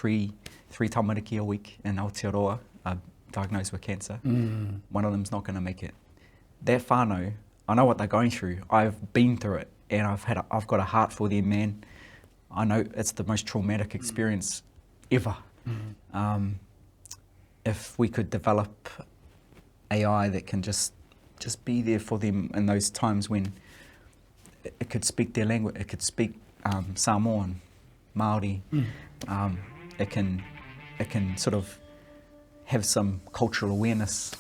three tamariki a week in Aotearoa are diagnosed with cancer. One of them's not going to make it. That whānau, I know what they're going through. I've been through it, and I've got a heart for them, man. I know it's the most traumatic experience ever. If we could develop AI that can just be there for them in those times when it could speak their language, it could speak Samoan, Māori, it can sort of have some cultural awareness.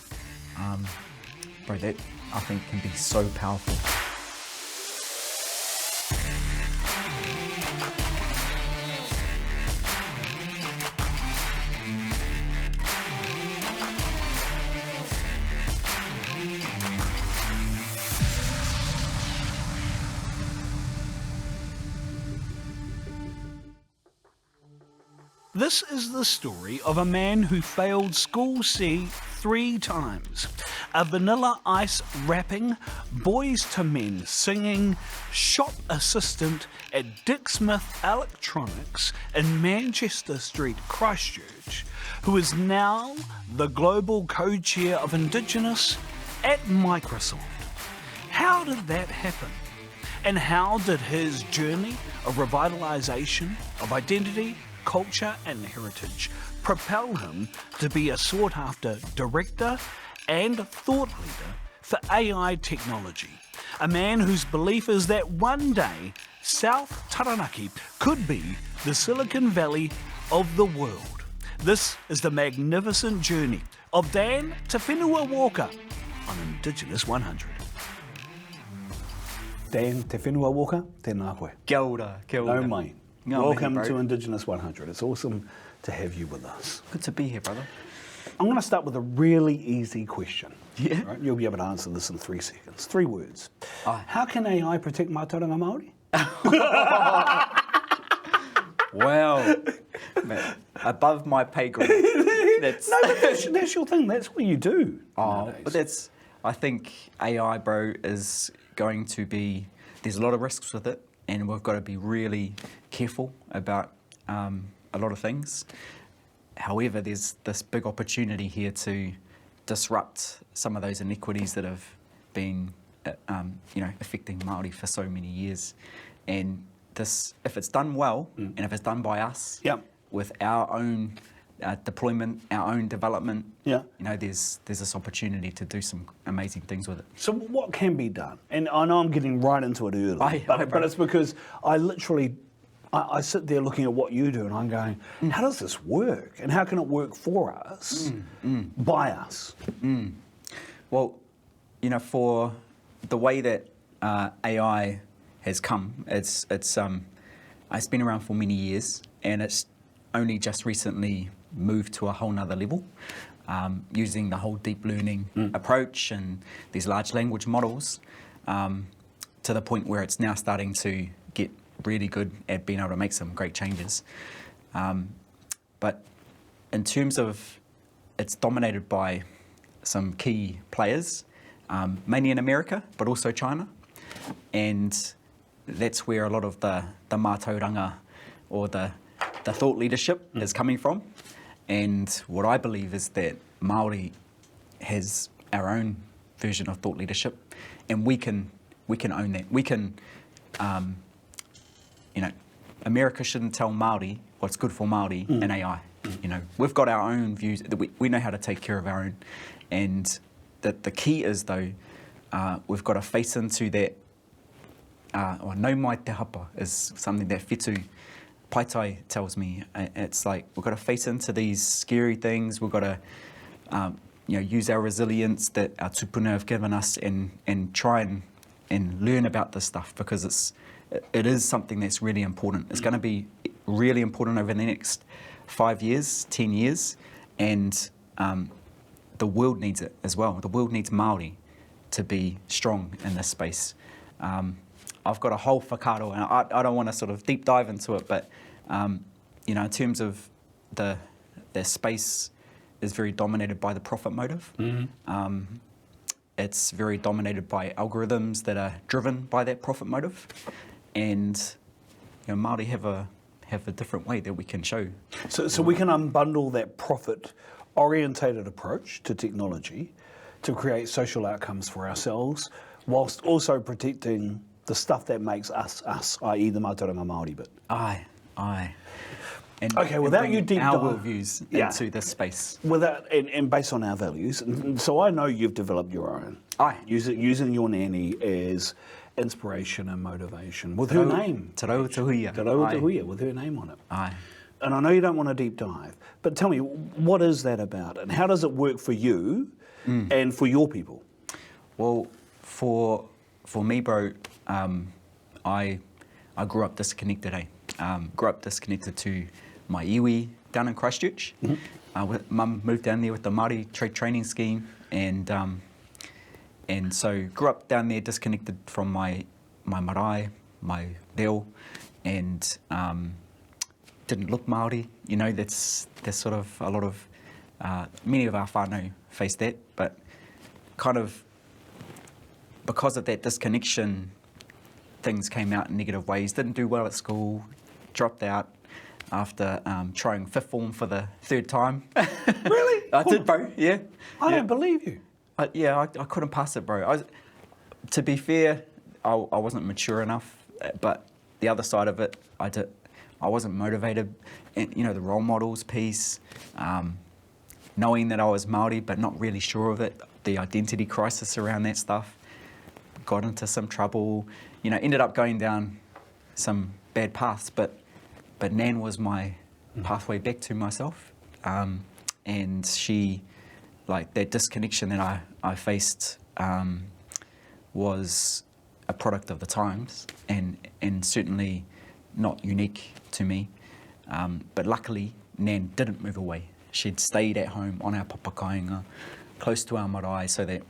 Bro, that I think can be so powerful. This is the story of a man who failed School C 3 times. A Vanilla Ice rapping, Boys to Men singing, shop assistant at Dick Smith Electronics in Manchester Street, Christchurch, who is now the global co-chair of Indigenous at Microsoft. How did that happen? And how did his journey of revitalisation of identity, culture and heritage propel him to be a sought-after director and thought leader for AI technology? A man whose belief is that one day South Taranaki could be the Silicon Valley of the world. This is the magnificent journey of Dan Te Whenua Walker on Indigenous 100. Dan Te Whenua Walker, tēnā koe. Kia ora, kia ora. No mai. Welcome to Indigenous 100. It's awesome to have you with us. Good to be here, brother. I'm going to start with a really easy question. Yeah. Right? You'll be able to answer this in 3 seconds. 3 words. Aye. How can AI protect mātauranga Māori? Wow. Man, above my pay grade. That's That's your thing. That's what you do. Nowadays. But I think AI, bro, is going to be, there's a lot of risks with it, and we've got to be really careful about a lot of things. However, there's this big opportunity here to disrupt some of those inequities that have been, affecting Māori for so many years. And this, if it's done well, and if it's done by us, with our own deployment, our own development, there's this opportunity to do some amazing things with it. So what can be done? And I know I'm getting right into it early, but it's because I sit there looking at what you do and I'm going, how does this work? And how can it work for us, by us? Well, for the way that AI has come, it's been around for many years, and it's only just recently moved to a whole nother level, using the whole deep learning approach and these large language models, to the point where it's now starting to get really good at being able to make some great changes. But in terms of, it's dominated by some key players, mainly in America, but also China. And that's where a lot of the mātauranga or the thought leadership is coming from. And what I believe is that Māori has our own version of thought leadership, and we can own that. We can, America shouldn't tell Māori what's good for Māori in AI. We've got our own views. We know how to take care of our own. And the key is, though, we've got to face into that. No mai te hapa is something that Whetū Paitai tells me. It's like we've got to face into these scary things. We've got to use our resilience that our tupuna have given us and try and learn about this stuff, because it is something that's really important. It's going to be really important over the next 5 years, 10 years, and the world needs it as well. The world needs Māori to be strong in this space. I've got a whole whakaaro, and I don't want to sort of deep dive into it, but in terms of the space is very dominated by the profit motive. It's very dominated by algorithms that are driven by that profit motive, and Māori have have a different way that we can show. So we can unbundle that profit-orientated approach to technology to create social outcomes for ourselves, whilst also protecting the stuff that makes us, i.e. the Mātauranga Māori bit. Aye. And, Okay, without bring you deep our dive- worldviews Yeah. into this space. And based on our values, and so I know you've developed your own. Aye. Using your nanny as inspiration and motivation with her name. Te rau te huia. Te rau te Aye. huia, with her name on it. Aye. And I know you don't want to deep dive, but tell me, what is that about, and how does it work for you and for your people? Well, for me, bro, I grew up disconnected. Grew up disconnected to my iwi down in Christchurch. Mum moved down there with the Māori trade training scheme, and so grew up down there disconnected from my marae, my reo, and didn't look Māori. You know, that's sort of a lot of many of our whānau face that, but kind of because of that disconnection, things came out in negative ways. Didn't do well at school, dropped out after trying fifth form for the third time. Really? I did, bro. Yeah. I don't believe you. I couldn't pass it, bro. To be fair, I wasn't mature enough, but the other side of it, I wasn't motivated. And, you know, the role models piece, knowing that I was Māori but not really sure of it, the identity crisis around that stuff, got into some trouble, you know, ended up going down some bad paths, but Nan was my pathway back to myself. And she, like, that disconnection that I faced was a product of the times and certainly not unique to me. But luckily, Nan didn't move away. She'd stayed at home on our papakainga, close to our marae, so that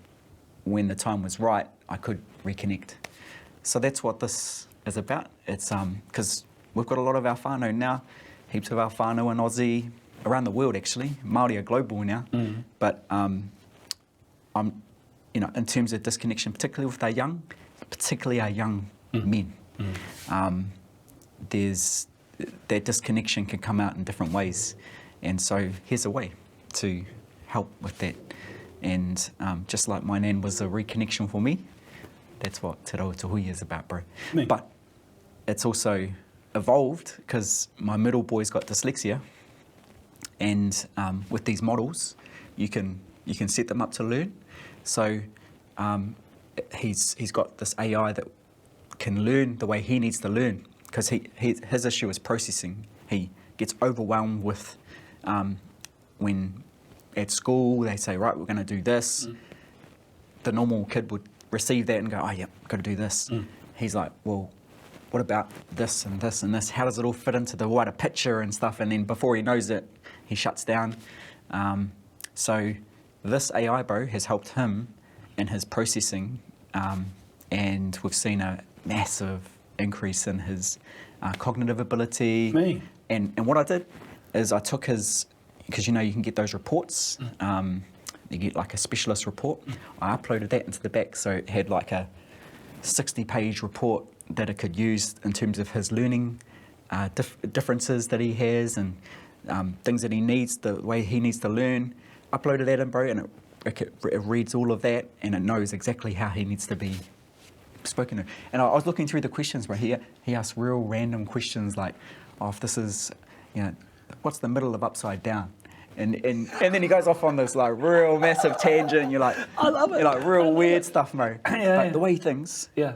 when the time was right, I could reconnect. So that's what this is about. It's because we've got a lot of our whānau now, heaps of our whānau in Aussie, around the world actually. Māori are global now, but I'm, you know, in terms of disconnection, particularly with our young men, there's that disconnection can come out in different ways, and so here's a way to help with that. And just like my nan was a reconnection for me, that's what Te Rau Te Hui is about, bro. Me. But it's also evolved because my middle boy's got dyslexia, and with these models, you can set them up to learn. So he's got this AI that can learn the way he needs to learn, because his issue is processing. He gets overwhelmed with when at school they say, right, we're going to do this. The normal kid would receive that and go, oh yeah, got to do this. He's like, well, what about this and this and this? How does it all fit into the wider picture and stuff? And then before he knows it, he shuts down. So this AI, bro, has helped him in his processing, and we've seen a massive increase in his cognitive ability. Me. And what I did is I took his, because you know you can get those reports, you get like a specialist report. I uploaded that into the back, so it had like a 60-page report that it could use in terms of his learning differences that he has and things that he needs, the way he needs to learn. Uploaded that in, bro, and it reads all of that, and it knows exactly how he needs to be spoken to. And I was looking through the questions, bro. He asked real random questions like, oh, if this is, you know, what's the middle of upside down? And then he goes off on this like real massive tangent, and you're like, I love it. You're like real weird stuff, bro. Yeah. But the way he thinks, Yeah.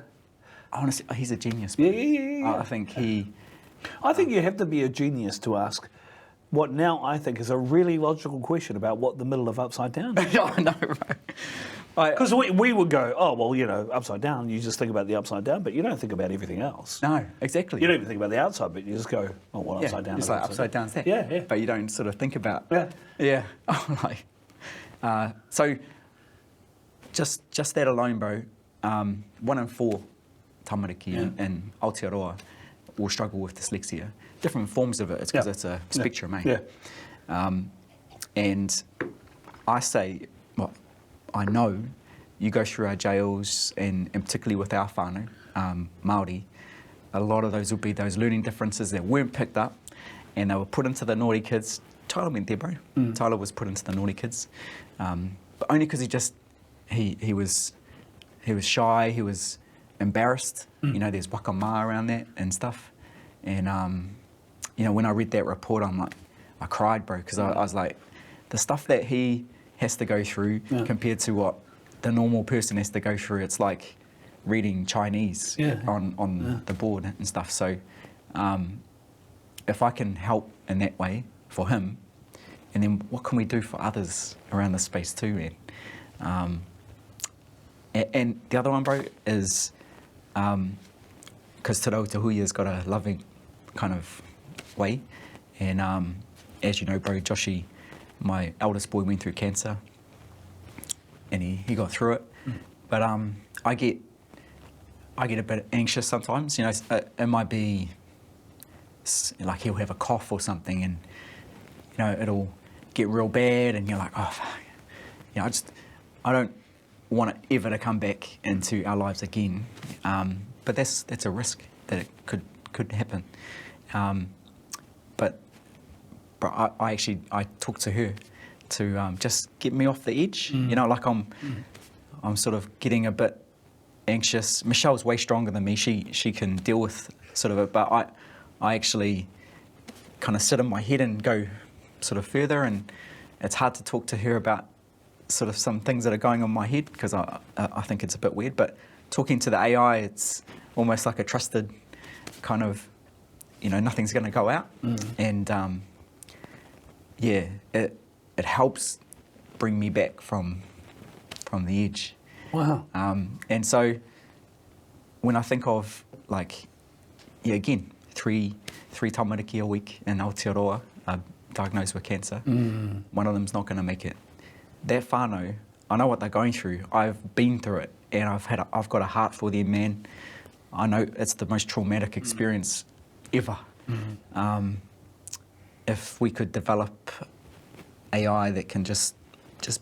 honestly, he's a genius, bro. Yeah. I think he... I think you have to be a genius to ask what now I think is a really logical question about what the middle of upside down is. I know, bro. Because we would go, oh, well, you know, upside down, you just think about the upside down, but you don't think about everything else. No, exactly. You don't even think about the outside, but you just go, oh, well, Yeah, upside down. it's is like upside down's that. Yeah. But you don't sort of think about... Yeah. Yeah. Oh, like... so, just that alone, bro, 1 in 4 tamariki in Aotearoa will struggle with dyslexia. Different forms of it. It's because it's a spectrum, eh? Yeah. And I say, well, I know you go through our jails, and particularly with our whānau, Māori, a lot of those would be those learning differences that weren't picked up, and they were put into the naughty kids. Tyler went there, bro. Tyler was put into the naughty kids, but only because he was shy, he was embarrassed. You know, there's wakama around that and stuff. And you know, when I read that report, I cried, bro, because I was like, the stuff that he has to go through compared to what the normal person has to go through, it's like reading Chinese on the board and stuff. So if I can help in that way for him, and then what can we do for others around the space too, man? And the other one, bro, is because Te Rautuhuia's got a loving kind of way, and as you know, bro, Joshy, my eldest boy, went through cancer, and he got through it. But I get a bit anxious sometimes. You know, it might be like he'll have a cough or something, and you know it'll get real bad, and you're like, oh, fuck. You know, I don't want it ever to come back into our lives again. But that's a risk that it could happen. But I talked to her to just get me off the edge. You know, like I'm sort of getting a bit anxious. Michelle's way stronger than me. She can deal with sort of it, but I actually kind of sit in my head and go sort of further, and it's hard to talk to her about sort of some things that are going on in my head because I think it's a bit weird. But talking to the AI, it's almost like a trusted kind of, you know, nothing's going to go out, and it helps bring me back from the edge. Wow. And so when I think of like, again, three tamariki a week in Aotearoa are diagnosed with cancer. One of them's not going to make it. That whānau, I know what they're going through. I've been through it, and I've got a heart for them, man. I know it's the most traumatic experience ever. If we could develop AI that can just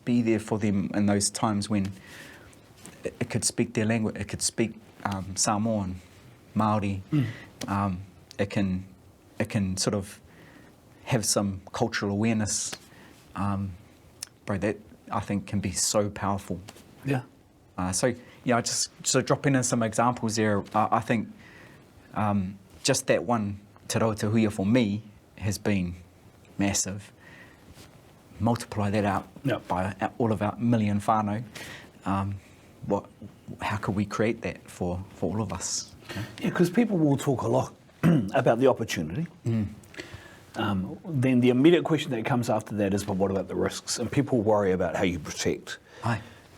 be there for them in those times when it could speak their language, it could speak Samoan, Māori, it can sort of have some cultural awareness, bro, that I think can be so powerful. Yeah. So yeah, I just sort of dropping in some examples there. I think just that one Te Rautuhuia for me has been massive. Multiply that out by all of our million whānau. How could we create that for all of us? Yeah, because people will talk a lot about the opportunity. Then the immediate question that comes after that is, but what about the risks? And people worry about how you protect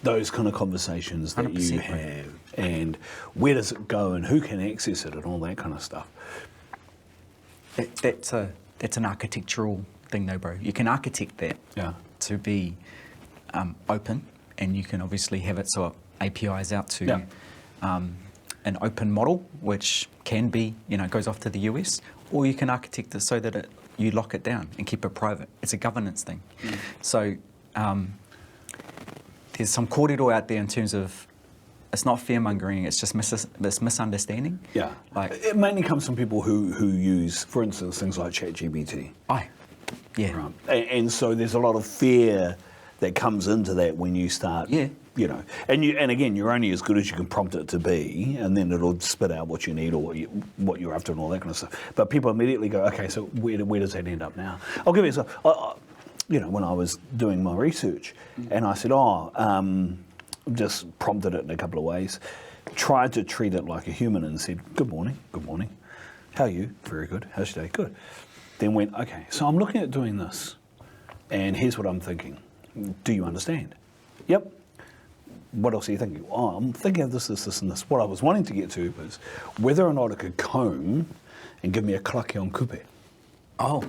those kind of conversations that you have, and where does it go, and who can access it, and all that kind of stuff. That's an architectural thing, though, bro. You can architect that to be open, and you can obviously have it so it APIs out to an open model, which can be, you know, goes off to the US, or you can architect it so that you lock it down and keep it private. It's a governance thing. So there's some kōrero out there in terms of, it's not fear-mongering, it's just misunderstanding. Yeah, like, it mainly comes from people who use, for instance, things like ChatGPT. Yeah. Right. And so there's a lot of fear that comes into that when you start, you know, and again, you're only as good as you can prompt it to be, and then it'll spit out what you need or what you're after and all that kind of stuff. But people immediately go, okay, so where does that end up now? I'll give you you know, when I was doing my research, and I said, just prompted it in a couple of ways, tried to treat it like a human and said, good morning, how are you? Very good. How's your day? Good. Then went, okay, so I'm looking at doing this, and here's what I'm thinking. Do you understand? Yep. What else are you thinking? Oh, I'm thinking of this, and this. What I was wanting to get to was whether or not it could comb and give me a klaki on kupe. Oh,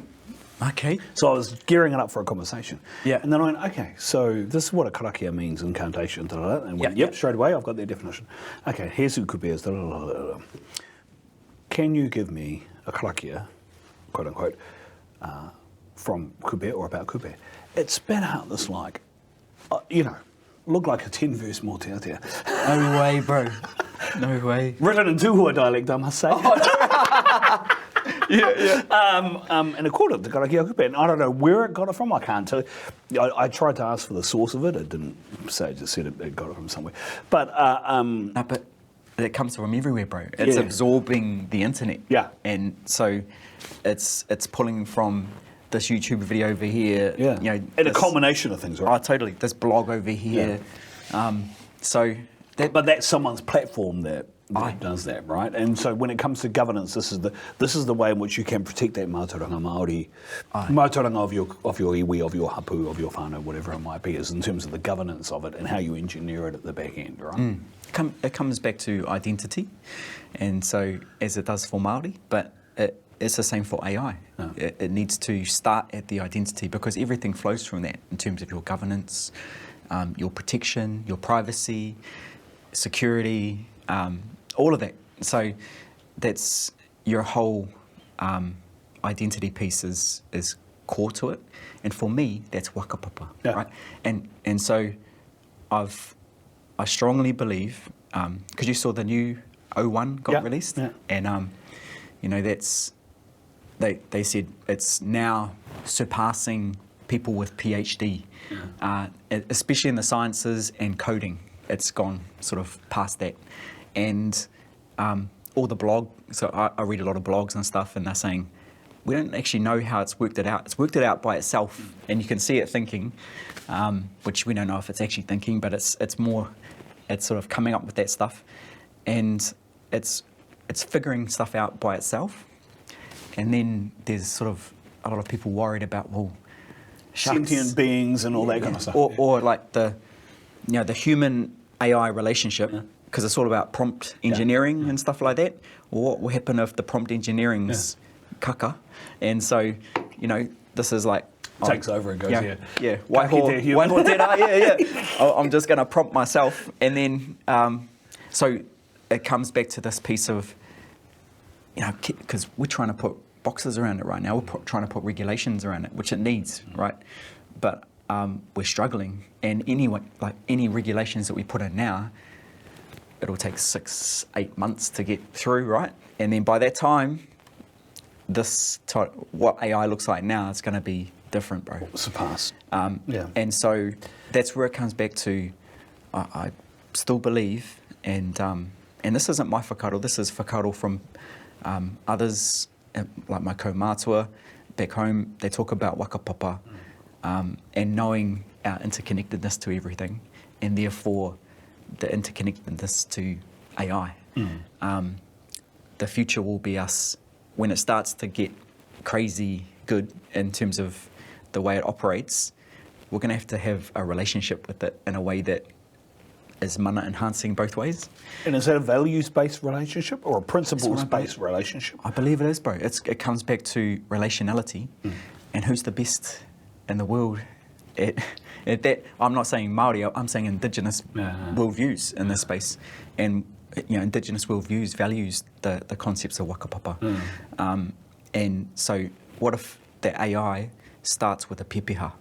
okay. So I was gearing it up for a conversation. Yeah. And then I went, okay, so this is what a karakia means, incantation, and went, yep, straight away, I've got their definition. Okay, here's who kupe is. Can you give me a karakia, quote unquote, from kupe or about kupe? It spat out this looked like a 10-verse moteatea. No way, bro. No way. Written in Tūhua dialect, I must say. And it called it the Karakia Kupe. And I don't know where it got it from. I can't tell you. I tried to ask for the source of it. It didn't say. It just said it got it from somewhere. But No, but it comes from everywhere, bro. It's absorbing the internet. Yeah. And so it's pulling from this YouTube video over here. yeah, You know, and a culmination of things, Oh, right? totally. This blog over here. So that, But that's someone's platform that Aye. does that, right? And so when it comes to governance, this is the way in which you can protect that mātauranga Māori, mātauranga of your iwi, of your hapu, of your whānau, whatever it might be, is in terms of the governance of it and how you engineer it at the back end, right? it comes back to identity, and so as it does for Māori, but it's the same for AI. Oh. It needs to start at the identity because everything flows from that in terms of your governance, your protection, your privacy, security, all of that. So that's your whole identity piece is core to it. And for me, that's whakapapa, right? And so I strongly believe, because you saw the new O1 got released, and you know, that's they said it's now surpassing people with PhD, especially in the sciences and coding. It's gone sort of past that, and all the blog. So I read a lot of blogs and stuff, and they're saying we don't actually know how it's worked it out. It's worked it out by itself, and you can see it thinking, which we don't know if it's actually thinking, but it's more, it's sort of coming up with that stuff, and it's figuring stuff out by itself, and then there's sort of a lot of people worried about, well, shucks, Sentient beings and all that kind of stuff. or like the human AI relationship, because it's all about prompt engineering and stuff like that. Well, what will happen if the prompt engineering's kaka? And so, you know, this is like Takes over and goes, yeah. Waiho tērā, I'm just going to prompt myself, and then so it comes back to this piece of, you know, because we're trying to put boxes around it right now. We're trying to put regulations around it, which it needs, right? But we're struggling, and anyway, like any regulations that we put in now, it'll take 6-8 months to get through, right? And then by that time, what AI looks like now, it's going to be different, bro. Surpassed. And so that's where it comes back to. I still believe, and this isn't my whakaaro. This is whakaaro from others, like my kaumātua back home. They talk about whakapapa, and knowing our interconnectedness to everything, and therefore the interconnectedness to AI. The future will be us when it starts to get crazy good in terms of the way it operates. We're going to have a relationship with it in a way that is mana enhancing both ways. And is that a values-based relationship or a principles-based relationship? I believe it is, bro. It comes back to relationality, and who's the best in the world at that. I'm not saying Māori, I'm saying Indigenous worldviews in this space. And you know, Indigenous worldviews values the concepts of whakapapa. And so what if the AI starts with a pepeha?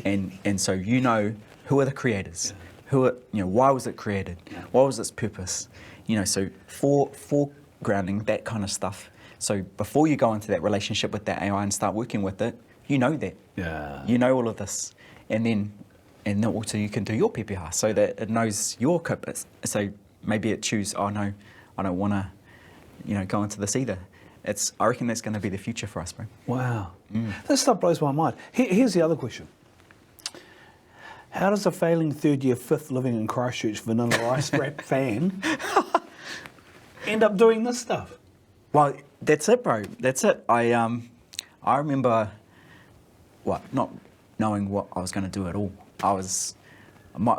and so you know, who are the creators? Why was it created? What was its purpose? You know, so foregrounding that kind of stuff. So before you go into that relationship with that AI and start working with it, you know that. Yeah. You know all of this. And then also you can do your pepeha so that it knows your purpose. So maybe it chooses, oh no, I don't want to, go into this either. I reckon that's going to be the future for us, bro. Wow. This stuff blows my mind. Here's the other question. How does a failing third year, fifth living in Christchurch Vanilla Ice rap fan end up doing this stuff? Well, that's it, bro. That's it. I remember, not knowing what I was going to do at all.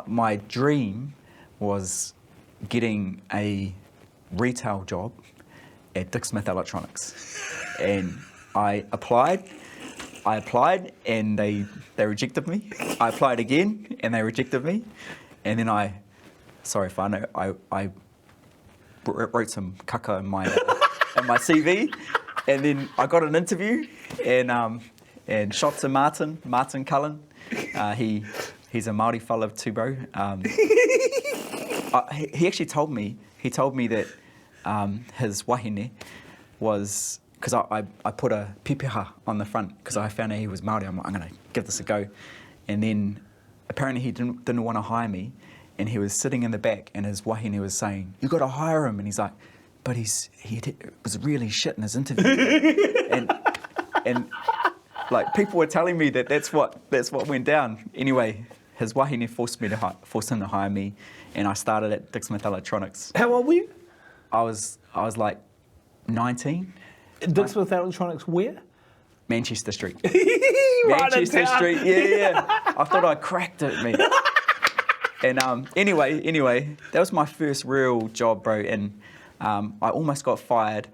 My dream was getting a retail job at Dick Smith Electronics, and I applied and they rejected me. I applied again and they rejected me, and then I wrote some kaka in my CV, and then I got an interview, and shot to Martin Cullen. He's a Māori fella too, bro. He actually told me, he told me that his wahine was, because I put a pipiha on the front because I found out he was Māori. I'm like, I'm going to give this a go. And then apparently he didn't want to hire me, and he was sitting in the back, and his wahine was saying, "You got to hire him," and he's like, "But he was really shit in his interview," and like people were telling me that that's what went down. Anyway, his wahine forced him to hire me, and I started at Dick Smith Electronics. How old were you? I was like 19. Dick Smith Electronics where? Manchester Street. Right Manchester in town. Street, yeah. I thought I cracked it, mate. And anyway, that was my first real job, bro. And I almost got fired.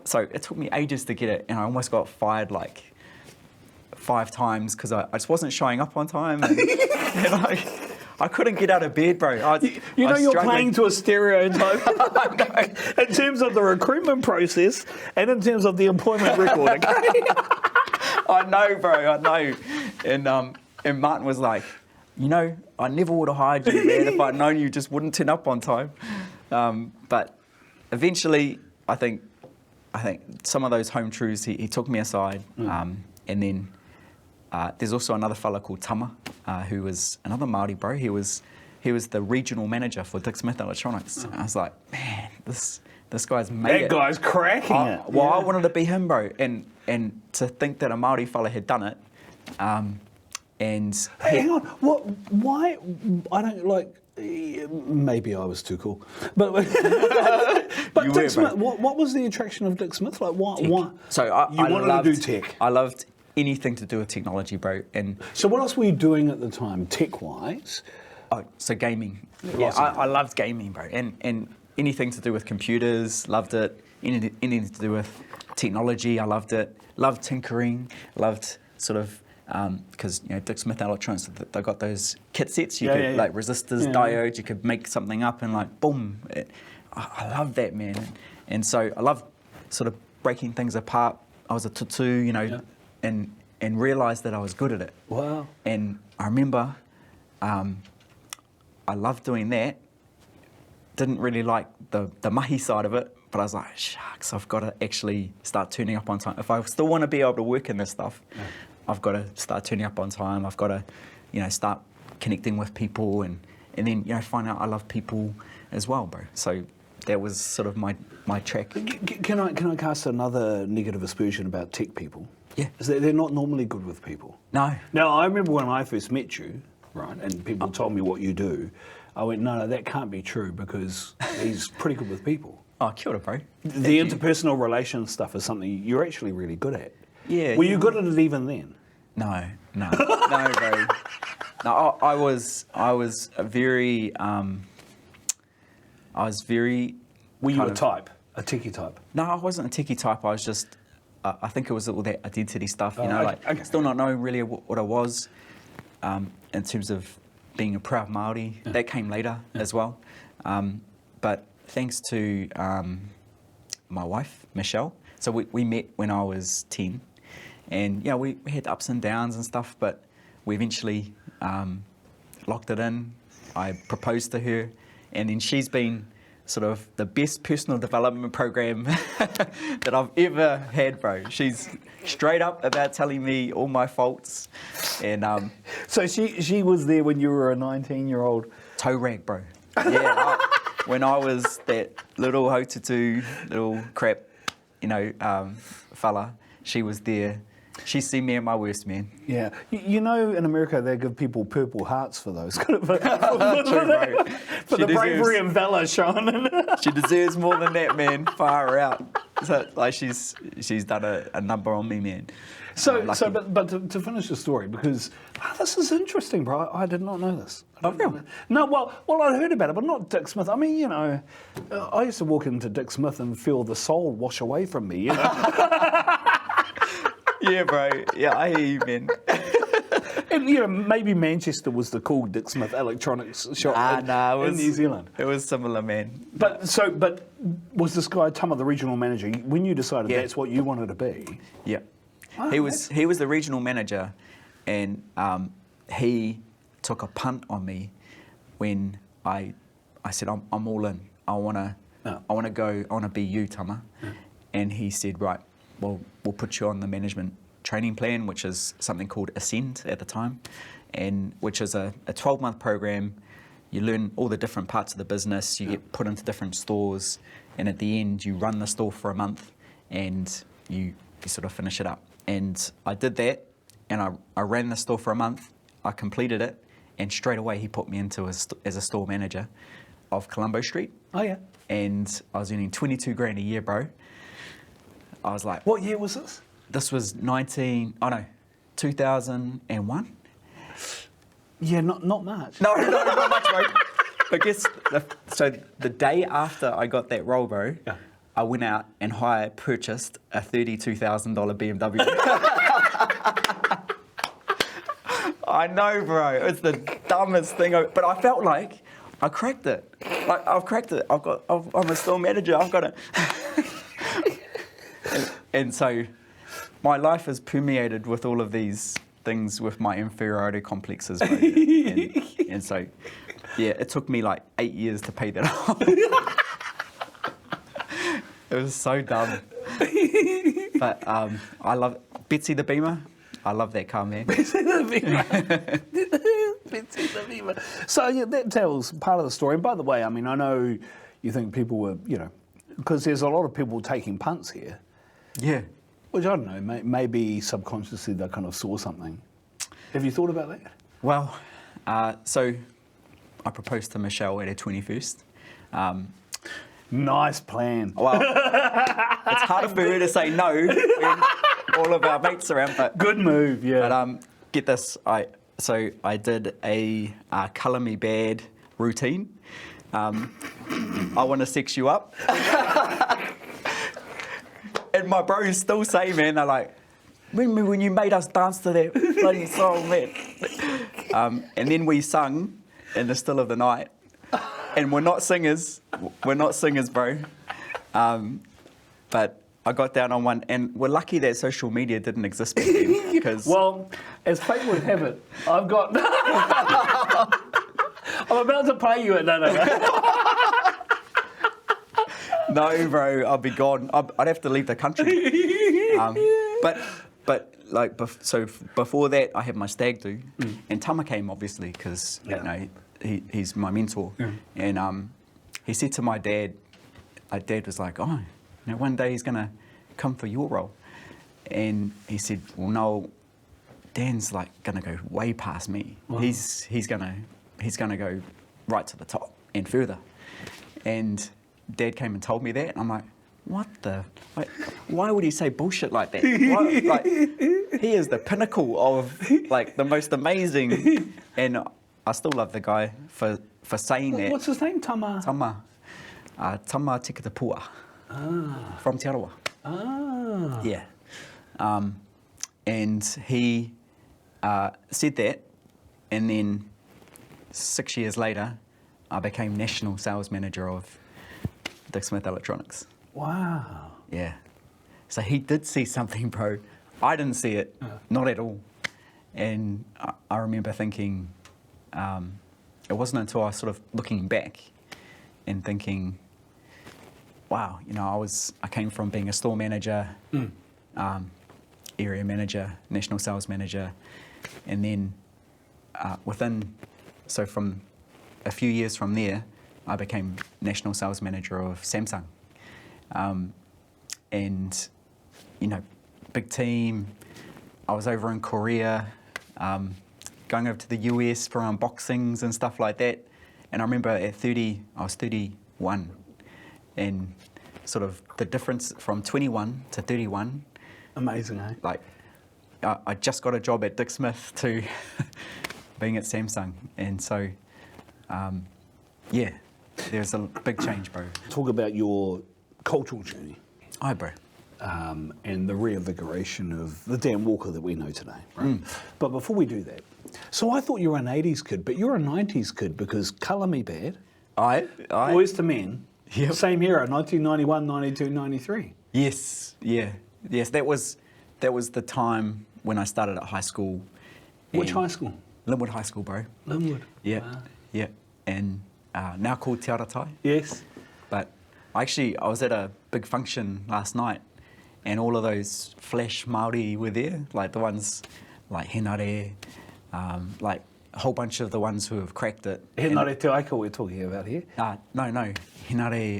So it took me ages to get it, and I almost got fired 5 times because I just wasn't showing up on time. And I couldn't get out of bed, bro. You're playing to a stereotype in terms of the recruitment process and in terms of the employment record, okay? I know, bro, I know. And Martin was like, I never would have hired you, man, if I'd known you just wouldn't turn up on time. But eventually, I think some of those home truths, he took me aside. And then there's also another fella called Tama, who was another Māori, bro. He was the regional manager for Dick Smith Electronics. And I was like, man, this guy's made it. That guy's cracking it. Well, I wanted to be him, bro. And to think that a Māori fella had done it. Hang on, why, I don't like, maybe I was too cool. But Dick Smith, what was the attraction of Dick Smith? Like, why? So you wanted to do tech. I loved anything to do with technology, bro. And so what else were you doing at the time, tech-wise? Oh, so gaming. Yeah, I loved gaming, bro. And anything to do with computers, loved it. Anything to do with technology, I loved it. Loved tinkering, loved sort of, because Dick Smith Electronics, they got those kit sets. You could like resistors, diodes. You could make something up and like boom. I love that, man. And so I loved sort of breaking things apart. I was a tutu, and realised that I was good at it. Wow. And I remember I loved doing that. Didn't really like the mahi side of it, but I was like, shucks, I've got to actually start turning up on time. If I still want to be able to work in this stuff, I've got to start turning up on time. I've got to, start connecting with people and then, find out I love people as well, bro. So that was sort of my track. Can I cast another negative aspersion about tech people? Yeah. Is that they're not normally good with people. No. Now, I remember when I first met you, right, and people told me what you do, I went, no, that can't be true because he's pretty good with people. Oh, kia ora, bro. The interpersonal relations stuff is something you're actually really good at. Yeah. Were you good at it even then? No, bro. No, I was very. Were you a type, a techie type? No, I wasn't a techie type. I was just. I think it was all that identity stuff. Okay. Still not knowing really what I was, in terms of being a proud Māori. Yeah. That came later as well. But thanks to my wife, Michelle. So we met when I was 10. And we had ups and downs and stuff, but we eventually locked it in. I proposed to her, and then she's been sort of the best personal development program that I've ever had, bro. She's straight up about telling me all my faults. And so she was there when you were a 19-year-old? Toe rag, bro. Yeah, when I was that little hotatu, little crap, fella, she was there. She's seen me at my worst, man. Yeah. In America, they give people purple hearts for those kind of... True, bro. For the bravery and valour shown. She deserves more than that, man. Far out. So, she's done a number on me, man. But to finish the story, because this is interesting, bro. I did not know this. Oh, really? No, well, I heard about it, but not Dick Smith. I mean, I used to walk into Dick Smith and feel the soul wash away from me, Yeah, bro. Yeah, I hear you, man. And maybe Manchester was the cool Dick Smith Electronics shop in New Zealand. It was similar, man. But was this guy Tama, the regional manager, when you decided that's what you wanted to be? Yeah. Oh, he was the regional manager, and he took a punt on me when I said I'm all in. I want to be you, Tama. And he said, right, well, we'll put you on the management training plan, which is something called Ascend at the time, and which is a 12-month program. You learn all the different parts of the business, you get put into different stores, and at the end you run the store for a month and you sort of finish it up. And I did that, and I ran the store for a month, I completed it, and straight away he put me into as a store manager of Colombo Street. Oh yeah. And I was earning 22 grand a year, bro. I was like... What year was this? This was 2001. Yeah, not much. No, not much, bro. But guess, so the day after I got that role, bro, I went out and purchased a $32,000 BMW. I know, bro. It's the dumbest thing. But I felt like I cracked it. Like, I've cracked it. I'm a store manager. I've got it. and so my life is permeated with all of these things with my inferiority complexes, bro. and so, yeah, it took me like 8 years to pay that off. It was so dumb. But I love Betsy the Beamer. I love that car, man. Betsy the Beamer. Betsy the Beamer. So yeah, that tells part of the story. And by the way, I mean, I know you think people were, because there's a lot of people taking punts here. Yeah. Which, I don't know, maybe subconsciously they kind of saw something. Have you thought about that? Well, so I proposed to Michelle at her 21st. Nice plan. Well, it's harder for her to say no when all of our mates are around. But good move, yeah. But get this, I did a colour me bad routine. I want to sex you up. And my bros still say, man, they're like, remember when you made us dance to that bloody song, man? And then we sung in the still of the night. And we're not singers, bro. But I got down on one, and we're lucky that social media didn't exist back then. Because well, as fate would have it, I've got... I'm about to play you at no. No, bro, I'll be gone. I'd have to leave the country. But like, so before that, I had my stag do, and Tama came obviously because he's my mentor, and he said to my dad, Dad was like, oh, one day he's gonna come for your role, and he said, well, no, Dan's like gonna go way past me. Wow. He's gonna go right to the top and further, and Dad came and told me that, and I'm like, what the? Like, why would he say bullshit like that? Why, like, he is the pinnacle of like the most amazing, and I still love the guy for saying that. What's his name? Tama Tikatapua. From Aotearoa. Yeah. And he said that, and then 6 years later, I became national sales manager of Dick Smith Electronics. Wow. Yeah. So he did see something, bro. I didn't see it, not at all. And I remember thinking, it wasn't until I was sort of looking back and thinking, wow, I came from being a store manager, area manager, national sales manager, and then from a few years from there, I became national sales manager of Samsung. And, big team. I was over in Korea, going over to the US for unboxings and stuff like that. And I remember at 30, I was 31. And sort of the difference from 21 to 31. Amazing, eh? Like, I just got a job at Dick Smith to being at Samsung. And so, there's a big change, bro. Talk about your cultural journey. Aye, bro. And the reinvigoration of the Dan Walker that we know today, right? But before we do that, so I thought you were an 80s kid, but you're a 90s kid because Colour Me Bad, Aye. Boys to Men, Yep. Same era, 1991, 92, 93. Yes, yeah. Yes, that was the time when I started at high school. Which high school? Linwood High School, bro. Linwood. Yeah, Wow. yeah. And now called Te Aratai. Yes. But I was at a big function last night, and all of those flash Māori were there, like the ones like Henare, like a whole bunch of the ones who have cracked it. Henare Te Aika we're talking about here. No, Henare.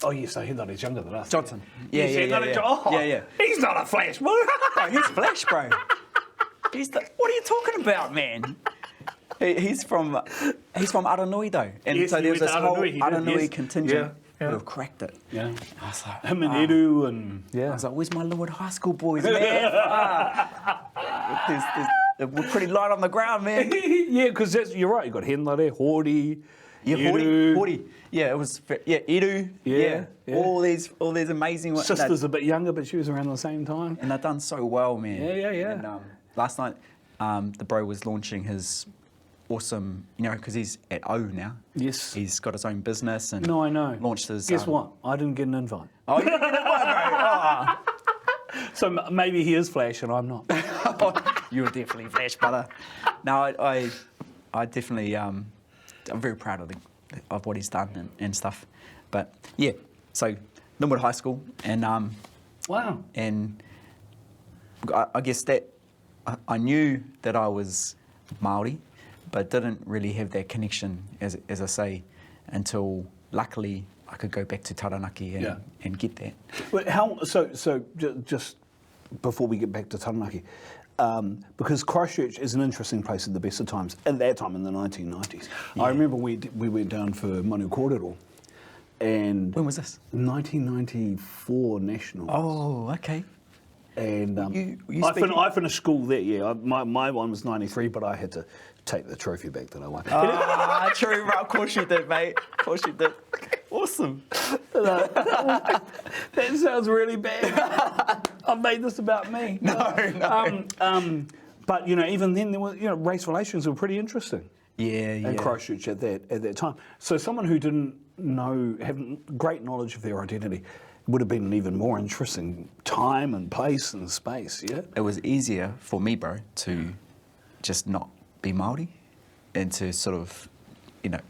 Oh, yes, so Henare's younger than us. Johnson. Yes, Yeah. He's not a flash, bro. No, he's flash, bro. What are you talking about, man? He's from Aranui though, and Yes, so he there was went this to whole Aranui, he did, Aranui yes. contingent Yeah. who have cracked it. Yeah. I was like, Him and Edu and... I Yeah. was like, where's my Linwood High School boys, man? We're pretty light on the ground, man. Yeah, because you're right. You got Henare, Hori, Yeah, Edu. Hori. Yeah, it was. Yeah, Edu. Yeah. All these amazing ones. Sister's a bit younger, but she was around the same time. And they've done so well, man. Yeah. And last night, the bro was launching his awesome, because he's at O now. Yes. He's got his own business and No, I know. launched his. Guess what? I didn't get an invite. Oh, you didn't get one, bro. So maybe he is Flash and I'm not. Oh. You were definitely Flash, brother. No, I definitely. I'm very proud of what he's done and stuff. But yeah, so Linwood High School and Wow. and I guess that I knew that I was Māori, but didn't really have that connection, as I say, until luckily I could go back to Taranaki and get that. But just before we get back to Taranaki, because Christchurch is an interesting place at the best of times. At that time in the 1990s, Yeah. I remember we went down for Manu Kōrero, and When was this? 1994 Nationals. Oh, okay. And you speaking- I finished school there. Yeah, my one was 93, but I had to take the trophy back that I won. Ah, true, bro. Of course you did, mate. Of course you did. Awesome. That sounds really bad. I've made this about me. No. But even then, there was race relations were pretty interesting. Yeah. In Christchurch at that time. So someone who didn't have great knowledge of their identity would have been an even more interesting time and place and space. Yeah. It was easier for me, bro, to just not be Māori and to sort of,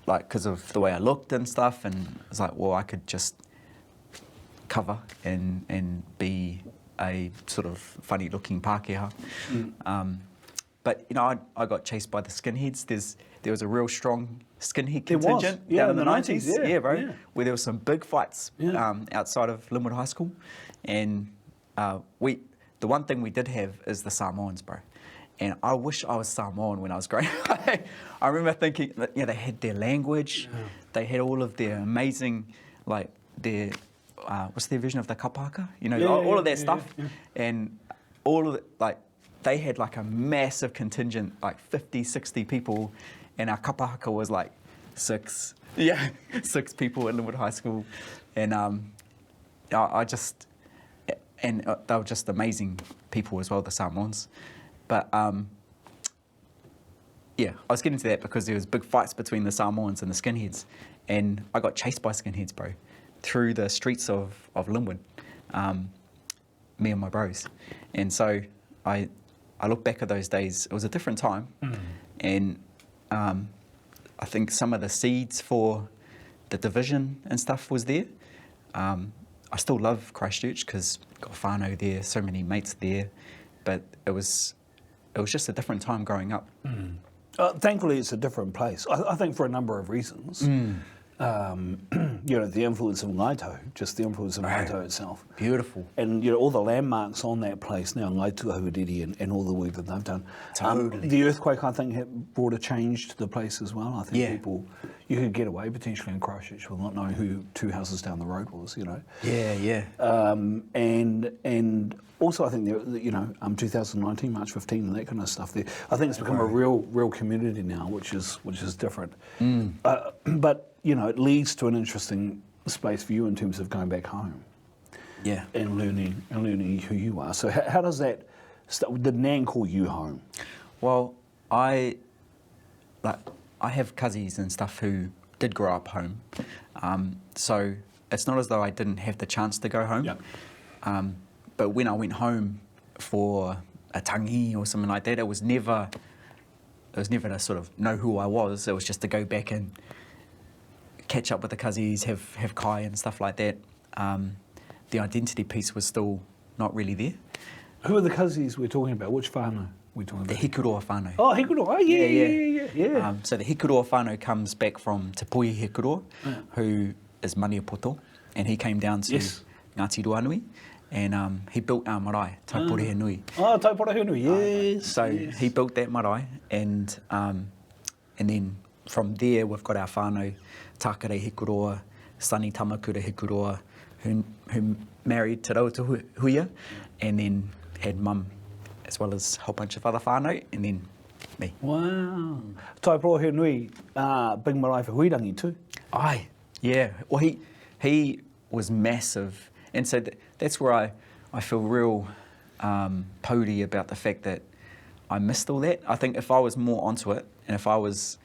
because of the way I looked and stuff, and it was like, well, I could just cover and be a sort of funny-looking Pākehā. But I got chased by the skinheads. There was a real strong skinhead contingent down in the 90s. Yeah, bro. Yeah. Where there were some big fights outside of Linwood High School, and the one thing we did have is the Samoans, bro. And I wish I was Samoan when I was growing up. I remember thinking that they had their language, they had all of their amazing, like their what's their version of the kapahaka? All of that stuff, and all of it, they had like a massive contingent, like 50, 60 people, and our kapahaka was like 6 people at Linwood High School, and they were just amazing people as well, the Samoans. But I was getting to that because there was big fights between the Samoans and the skinheads, and I got chased by skinheads, bro, through the streets of Linwood, me and my bros. And so I look back at those days. It was a different time, and I think some of the seeds for the division and stuff was there. I still love Christchurch because got whānau there, so many mates there, but it was just a different time growing up. Thankfully, it's a different place. I think for a number of reasons. The influence of Ngaito, just the influence of Ngaito itself. Beautiful. And all the landmarks on that place now, Ngaitua Hauariri and all the work that they've done. Totally. The earthquake, I think, brought a change to the place as well. I think people, you could get away potentially in Christchurch with not knowing who 2 houses down the road was, Yeah. And also, I think 2019, March 15, and that kind of stuff. There, I think it's become a real community now, which is different. But it leads to an interesting space for you in terms of going back home. Yeah. And learning who you are. So how does that start? Did Nan call you home? Well, I have cousins and stuff who did grow up home, so it's not as though I didn't have the chance to go home. Yeah. But when I went home for a tangi or something like that, it was never to sort of know who I was. It was just to go back and catch up with the cousins, have kai and stuff like that, the identity piece was still not really there. Who are the cousins we're talking about? Which whānau we're talking The about? Hikuroa whānau. Oh, Hikuroa. Oh, yeah. So the Hikuroa whānau comes back from Te Puhi Hikuroa, who is Maniapoto, and he came down to Ngāti Ruanui, and he built our marae, Tauporehe Nui. Oh, Tauporehe Nui, yes. So he built that marae, and then from there we've got our whānau, Tākare Hikuroa, Sani Tamakura Hikuroa, who married Te Rauta Huia, and then had mum, as well as a whole bunch of other whānau, and then me. Wow. Tauporehe Nui, big marae for Huirangi too. Aye, yeah. Well, he was massive, and so that's where I feel real pouty about the fact that I missed all that. I think if I was more onto it, and if I was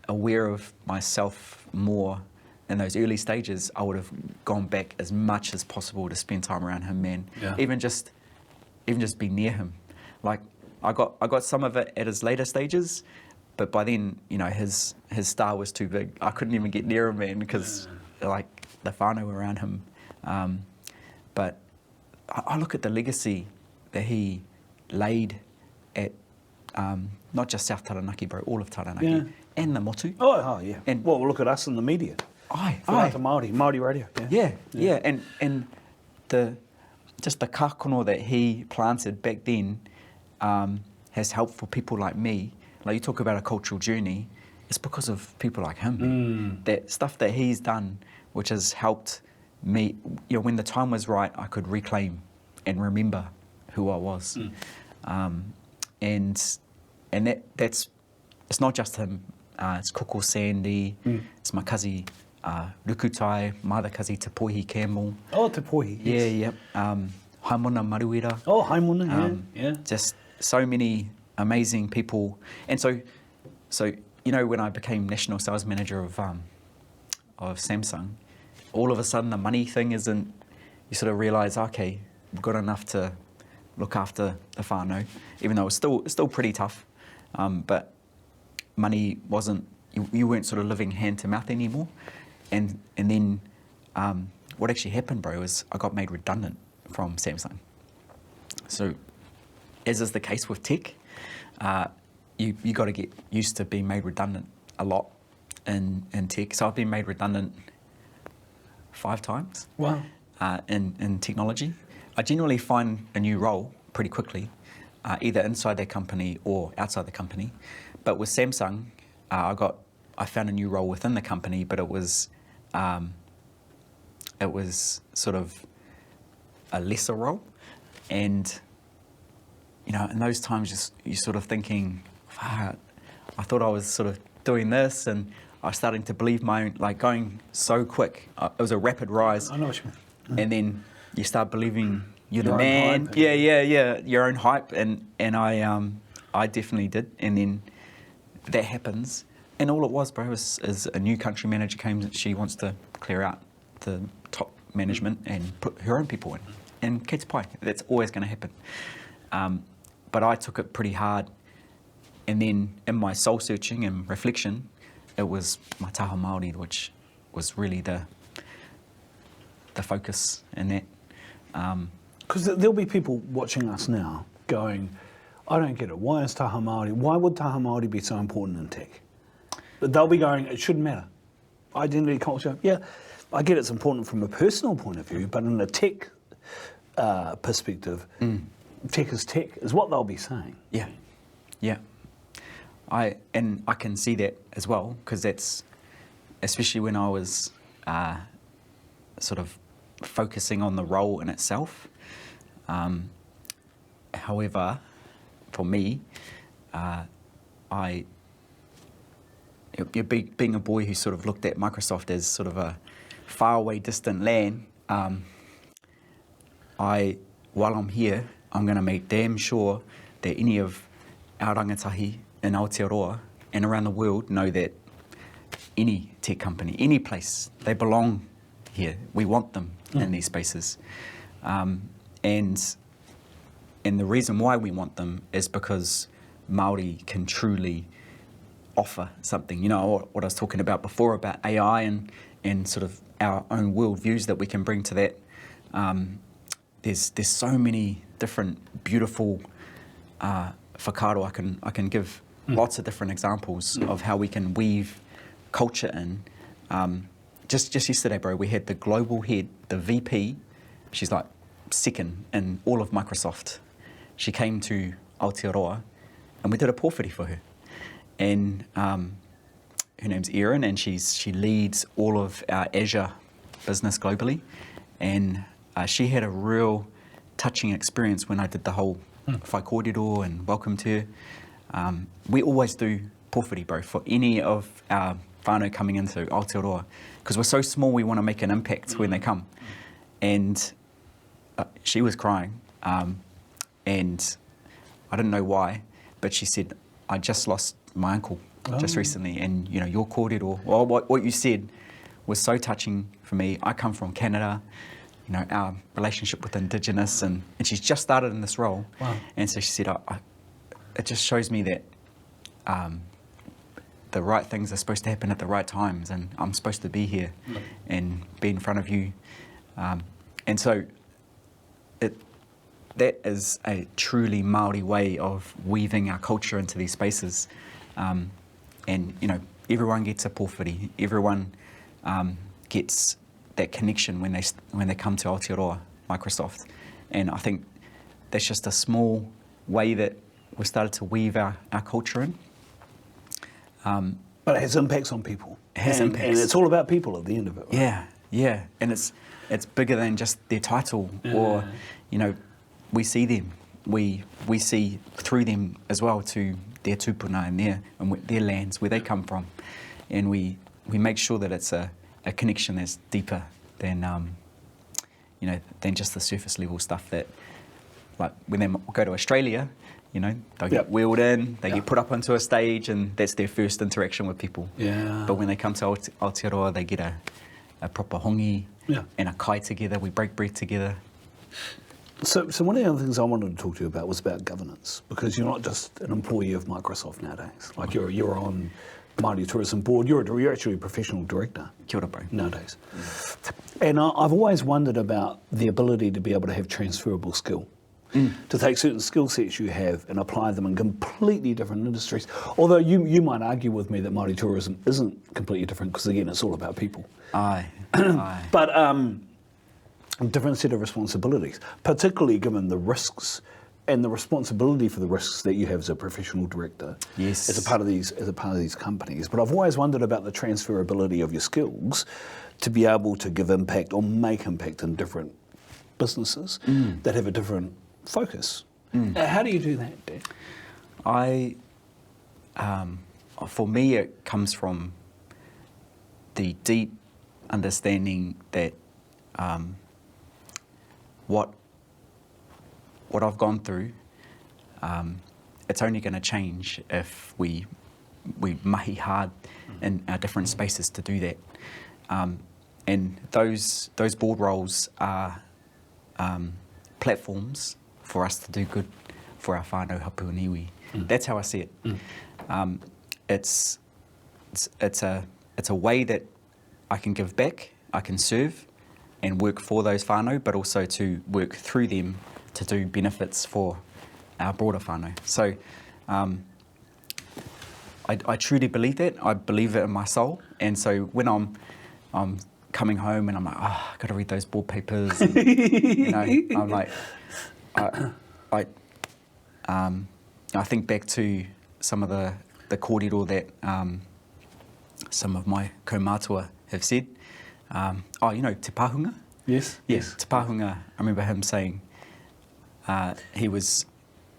aware of myself more in those early stages, I would have gone back as much as possible to spend time around him, man. Yeah. Even just be near him. Like I got some of it at his later stages, but by then, you know, his star was too big. I couldn't even get near him, man, because like the whānau around him. But I look at the legacy that he laid at not just South Taranaki, bro, all of Taranaki, and the motu. Oh, yeah. And well, look at us in the media. Aye. Māori radio. Yeah. And the ka kono that he planted back then has helped for people like me. Like you talk about a cultural journey, it's because of people like him. That stuff that he's done, which has helped me, you know, when the time was right, I could reclaim and remember who I was. And that's, it's not just him. It's Koko Sandy, it's my kazi Rukutai, my other kazi Te Pohi Campbell. Oh, Te Pohi, yes. Haimona Maruira. Oh, Haimona, yeah. Just so many amazing people. And so you know, when I became national sales manager of Samsung, all of a sudden the money thing isn't, you sort of realise, okay, we've got enough to look after the whānau, even though it's still pretty tough. But money wasn't, you weren't sort of living hand to mouth anymore. And then what actually happened, bro, is I got made redundant from Samsung. So as is the case with tech, you got to get used to being made redundant a lot in tech. So I've been made redundant 5 times. Wow. In technology. I generally find a new role pretty quickly, either inside their company or outside the company. But with Samsung, I found a new role within the company, but it was sort of a lesser role. And, you know, in those times, you're sort of thinking, I thought I was sort of doing this, and I was starting to believe my own, like going so quick. It was a rapid rise. I know what you mean. And then you start believing you're the Your own man. hype. Yeah, your own hype. And I definitely did. And then that happens. And all it was, bro, is a new country manager came. She wants to clear out the top management and put her own people in. And kids pie. That's always going to happen. But I took it pretty hard. And then in my soul searching and reflection, it was my taha Māori, which was really the focus in that. Because there'll be people watching us now going, I don't get it. Why is taha Māori? Why would taha Māori be so important in tech? But they'll be going, it shouldn't matter. Identity, culture, yeah, I get it's important from a personal point of view, but in a tech perspective, tech is what they'll be saying. Yeah. I can see that as well, because that's, especially when I was sort of focusing on the role in itself. However, for me, being a boy who sort of looked at Microsoft as sort of a faraway, distant land, while I'm here, I'm going to make damn sure that any of our rangatahi in Aotearoa and around the world know that any tech company, any place, they belong here. We want them in these spaces. And the reason why we want them is because Māori can truly offer something. You know, what I was talking about before about AI and sort of our own worldviews that we can bring to that. There's so many different beautiful whakaaro. I can give lots of different examples of how we can weave culture in. Just yesterday, bro, we had the global head, the VP. She's like second in all of Microsoft. She came to Aotearoa, and we did a pōwhiri for her. And her name's Erin, and she leads all of our Azure business globally. And she had a real touching experience when I did the whole whai kōrero and welcomed her. We always do pōwhiri, bro, for any of our whānau coming into Aotearoa, because we're so small, we want to make an impact when they come. And she was crying, and I didn't know why, but she said, I just lost my uncle just recently, and you know, your kōrero, well, what you said was so touching for me. I come from Canada, you know, our relationship with Indigenous, and she's just started in this role. Wow. And so she said, it just shows me that the right things are supposed to happen at the right times, and I'm supposed to be here and be in front of you. And so that is a truly Māori way of weaving our culture into these spaces. And, you know, everyone gets a pōwhiri, everyone gets that connection when they come to Aotearoa, Microsoft. And I think that's just a small way that we've started to weave our culture in. But it has impacts on people. It has impacts. And it's all about people at the end of it, right? Yeah. And it's bigger than just their title or, you know, we see them. We see through them as well to their tupuna and their lands, where they come from. And we make sure that it's a connection that's deeper than, you know, than just the surface level stuff that, like when they go to Australia, you know, they'll get wheeled in, they get put up onto a stage, and that's their first interaction with people. Yeah. But when they come to Aotearoa, they get a proper hongi and a kai together, we break bread together. So one of the other things I wanted to talk to you about was about governance, because you're not just an employee of Microsoft nowadays. Like you're on Māori Tourism Board, you're actually a professional director. Kia ora, bro. Nowadays. And I've always wondered about the ability to be able to have transferable skill. To take certain skill sets you have and apply them in completely different industries. Although you might argue with me that Māori tourism isn't completely different, because again, it's all about people. Aye. But different set of responsibilities, particularly given the risks and the responsibility for the risks that you have as a professional director. Yes. As a part of these companies. But I've always wondered about the transferability of your skills to be able to give impact or make impact in different businesses that have a different focus. How do you do that, Dan? For me, it comes from the deep understanding that what I've gone through, it's only going to change if we mahi hard in our different spaces to do that. And those board roles are platforms for us to do good for our whānau hapu and iwi. That's how I see it. It's a way that I can give back, I can serve and work for those whānau, but also to work through them to do benefits for our broader whānau. So I truly believe that. I believe it in my soul. And so when I'm coming home and I'm like, I've got to read those board papers. And, you know, I'm like, I think back to some of the kōrero that some of my kaumātua have said. You know, Te Pāhunga? Yes. Yes. Te Pāhunga, I remember him saying he was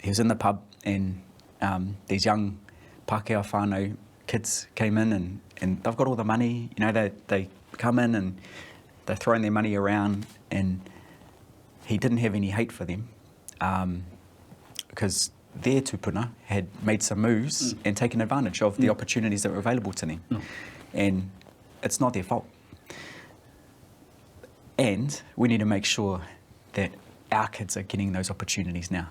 in the pub and these young Pākehā whānau kids came in and they've got all the money, you know, they come in and they're throwing their money around, and he didn't have any hate for them because their tupuna had made some moves and taken advantage of the opportunities that were available to them. And it's not their fault. And we need to make sure that our kids are getting those opportunities now.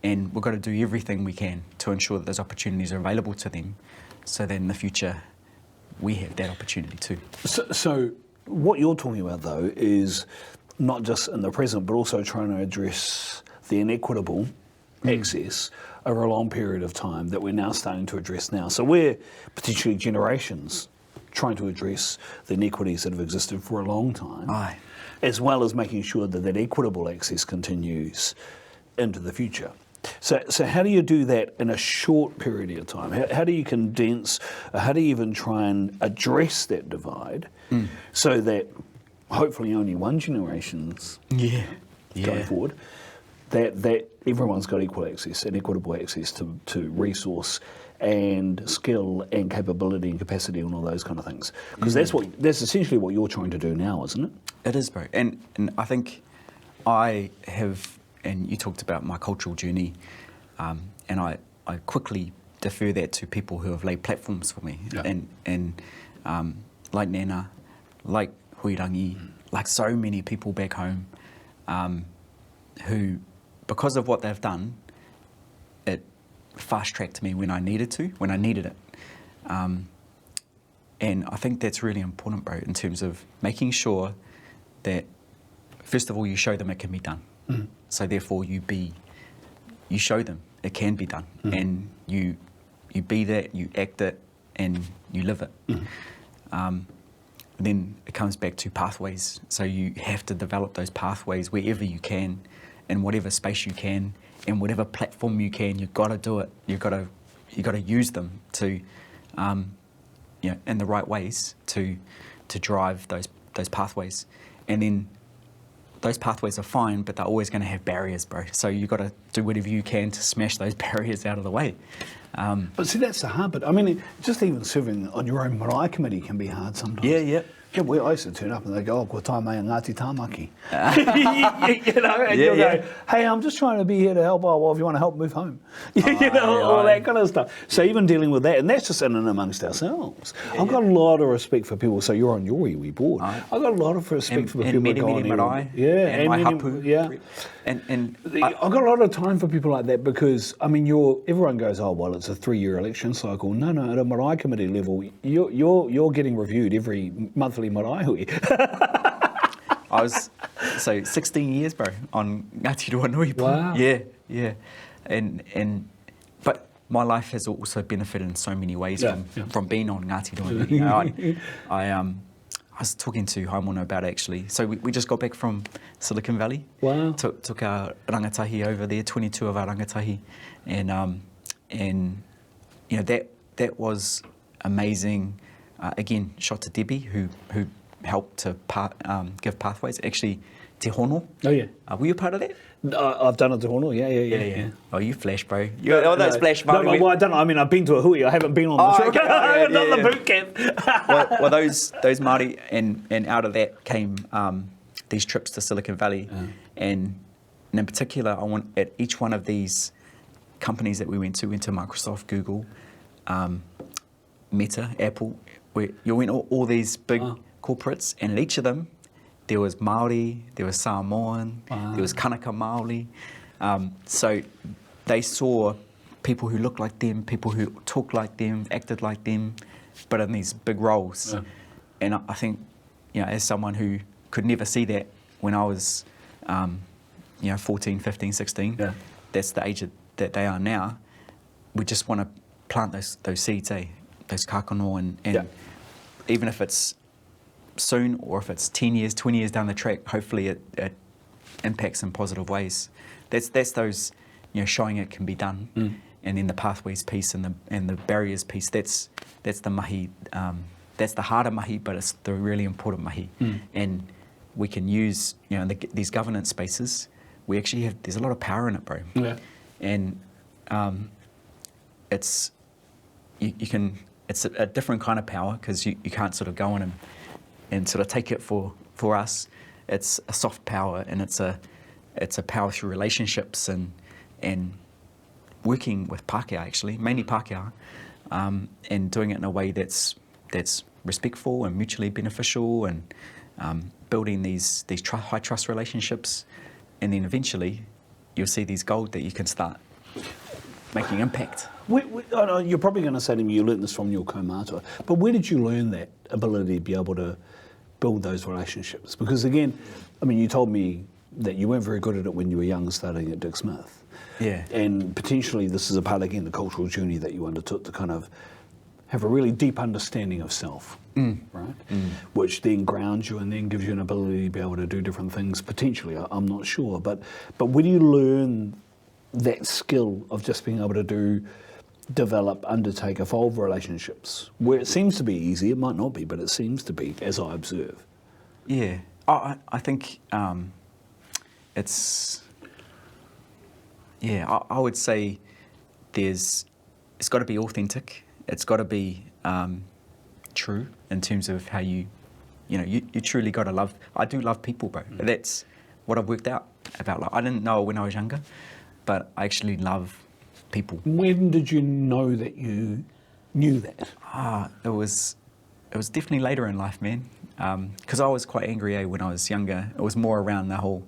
and we've got to do everything we can to ensure that those opportunities are available to them, so that in the future we have that opportunity too. So what you're talking about, though, is not just in the present, but also trying to address the inequitable access over a long period of time that we're now starting to address now. So we're potentially generations trying to address the inequities that have existed for a long time, Aye. as well as making sure that that equitable access continues into the future. So how do you do that in a short period of time? How do you condense, how do you even try and address that divide so that hopefully only one generation's going forward, that everyone's got equal access and equitable access to resource and skill and capability and capacity and all those kind of things? Because that's essentially what you're trying to do now, isn't it? It is, bro. And I think I have, and you talked about my cultural journey, and I quickly defer that to people who have laid platforms for me. Yeah. And like Nana, like Huirangi, like so many people back home, who, because of what they've done, it fast-tracked me when I needed it. And I think that's really important, bro, in terms of making sure that, first of all, you show them it can be done. So therefore you show them it can be done, and you be that, you act it, and you live it. Then it comes back to pathways. So you have to develop those pathways wherever you can, in whatever space you can, in whatever platform you can. You've got to do it. You've got to use them to, in the right ways to drive those pathways. And then those pathways are fine, but they're always going to have barriers, bro. So you've got to do whatever you can to smash those barriers out of the way. But see, that's the hard bit. I mean, just even serving on your own marae committee can be hard sometimes. Yeah. Yeah, well, I used to turn up and they go, ko tai mai a Ngāti Tāmaki. And you'll go, hey, I'm just trying to be here to help. Oh, well, if you want to help, move home. All that kind of stuff. So even dealing with that, and that's just in and amongst ourselves. I've got a lot of respect for people. So you're on your iwi board. I've got a lot of respect for the people that go on marae. And my many, hapu. Yeah. And I've got a lot of time for people like that because, I mean, everyone goes, oh, well, it's a 3-year election cycle. No, at a marae committee level, you're getting reviewed every monthly marae hui. I was 16 years, bro, on Ngāti Roa Nui. Wow. Yeah. But my life has also benefited in so many ways from being on Ngāti Roa Nui. I was talking to Haimono about it, actually. So we just got back from Silicon Valley. Wow. Took our rangatahi over there, 22 of our rangatahi. And that was amazing. Again, shout to Debbie, who helped to give pathways. Actually, Te Hono. Oh, yeah. Were you a part of that? I've done it to Hono, yeah. Oh, you flash, bro. Those flash, Māori. No, well, I don't know. I mean, I've been to a hui. I haven't been on the tour. I haven't done the boot camp. well, those Māori, and out of that came these trips to Silicon Valley. And in particular, I want at each one of these companies that we went to Microsoft, Google, Meta, Apple, where you went all these big corporates, and at each of them, there was Māori, there was Samoan, there was Kanaka Māori. So they saw people who looked like them, people who talked like them, acted like them, but in these big roles. And I think, as someone who could never see that when I was, 14, 15, 16, that's the age that they are now. We just want to plant those seeds, those kākano, and even if it's soon or if it's 10 years, 20 years down the track, hopefully it impacts in positive ways. That's those, showing it can be done, and then the pathways piece and the barriers piece. That's the mahi. That's the harder mahi, but it's the really important mahi. And we can use, these governance spaces. We actually there's a lot of power in it, bro. Yeah. And it's a different kind of power because you can't sort of go in and sort of take it for us. It's a soft power, and it's a power through relationships and working with Pākehā, actually, mainly Pākehā, and doing it in a way that's respectful and mutually beneficial, and building these high trust relationships, and then eventually you'll see these gold that you can start making impact. I know you're probably going to say to me, you learned this from your kaumātua, but where did you learn that ability to be able to build those relationships? Because again, I mean, you told me that you weren't very good at it when you were young, starting at Dick Smith. Yeah. And potentially this is a part, again, the cultural journey that you undertook to kind of have a really deep understanding of self, right? Which then grounds you and then gives you an ability to be able to do different things, potentially, I'm not sure. But where do you learn that skill of just being able to develop, undertake, evolve relationships? Where it seems to be easy, it might not be, but it seems to be, as I observe. Yeah. I think it's... Yeah, I would say it's got to be authentic. It's got to be true in terms of how you truly got to love. I do love people, bro. That's what I've worked out about. Like, I didn't know it when I was younger, but I actually love people. When did you know that you knew that? It was definitely later in life, man. Because I was quite angry when I was younger. It was more around the whole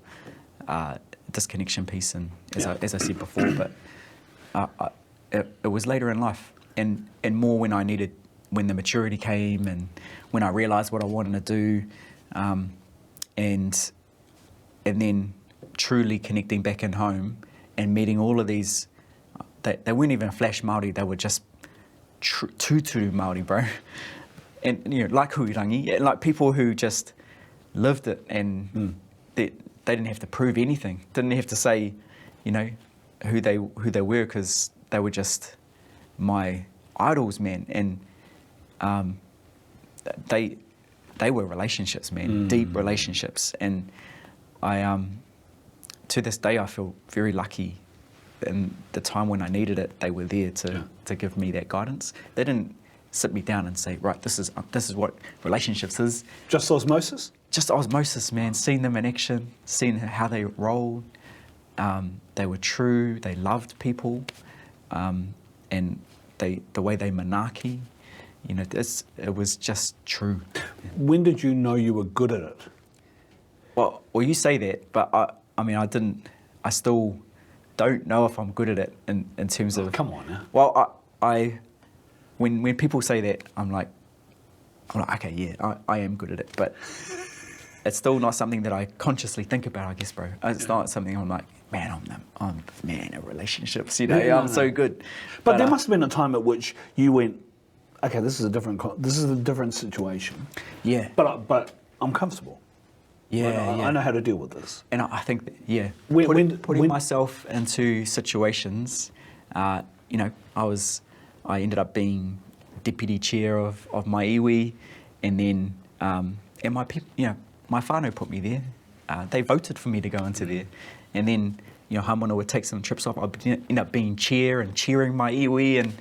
disconnection piece, and as I said before, but it was later in life, and more when the maturity came, and when I realised what I wanted to do, and then truly connecting back in home and meeting all of these. They weren't even flash Māori; they were just tutu Māori, bro. And like huirangi, like people who just lived it, and they didn't have to prove anything. Didn't have to say, who they were, because they were just my idols, man. And they were relationships, man, deep relationships. And I to this day I feel very lucky. In the time when I needed it, they were there to give me that guidance. They didn't sit me down and say, right, this is what relationships is. Just osmosis? Just osmosis, man. Seeing them in action, seeing how they rolled. They were true. They loved people, and the way they manaki. It was just true. When did you know you were good at it? Well, you say that, but I didn't. I still don't know if I'm good at it in terms of. Come on now. Well, when people say that, I'm like, okay, yeah, I am good at it, but it's still not something that I consciously think about, I guess, bro. It's not something I'm like, man, I'm man at relationships, I'm so good. But there must have been a time at which you went, okay, this is a different situation. Yeah. But I'm comfortable. Yeah, I know how to deal with this. And I think that, yeah, When myself into situations, I ended up being deputy chair of my iwi, and then and my people, my whānau put me there. They voted for me to go into there, and then Hamona would take some trips off. I'd end up being chair and cheering my iwi, and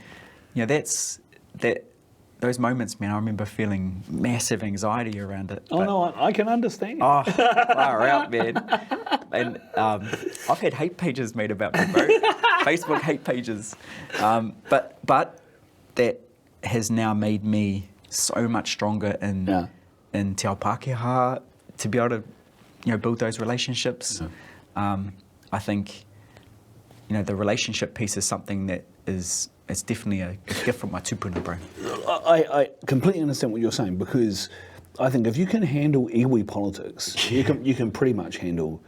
those moments, man, I remember feeling massive anxiety around it. No, I can understand. Oh, far out, man. And I've had hate pages made about me, bro. Facebook hate pages. But that has now made me so much stronger in Te Ao Pākehā to be able to, build those relationships. I think, the relationship piece is something that it's definitely a gift from my tupuna, bro. I completely understand what you're saying, because I think if you can handle iwi politics, you can pretty much handle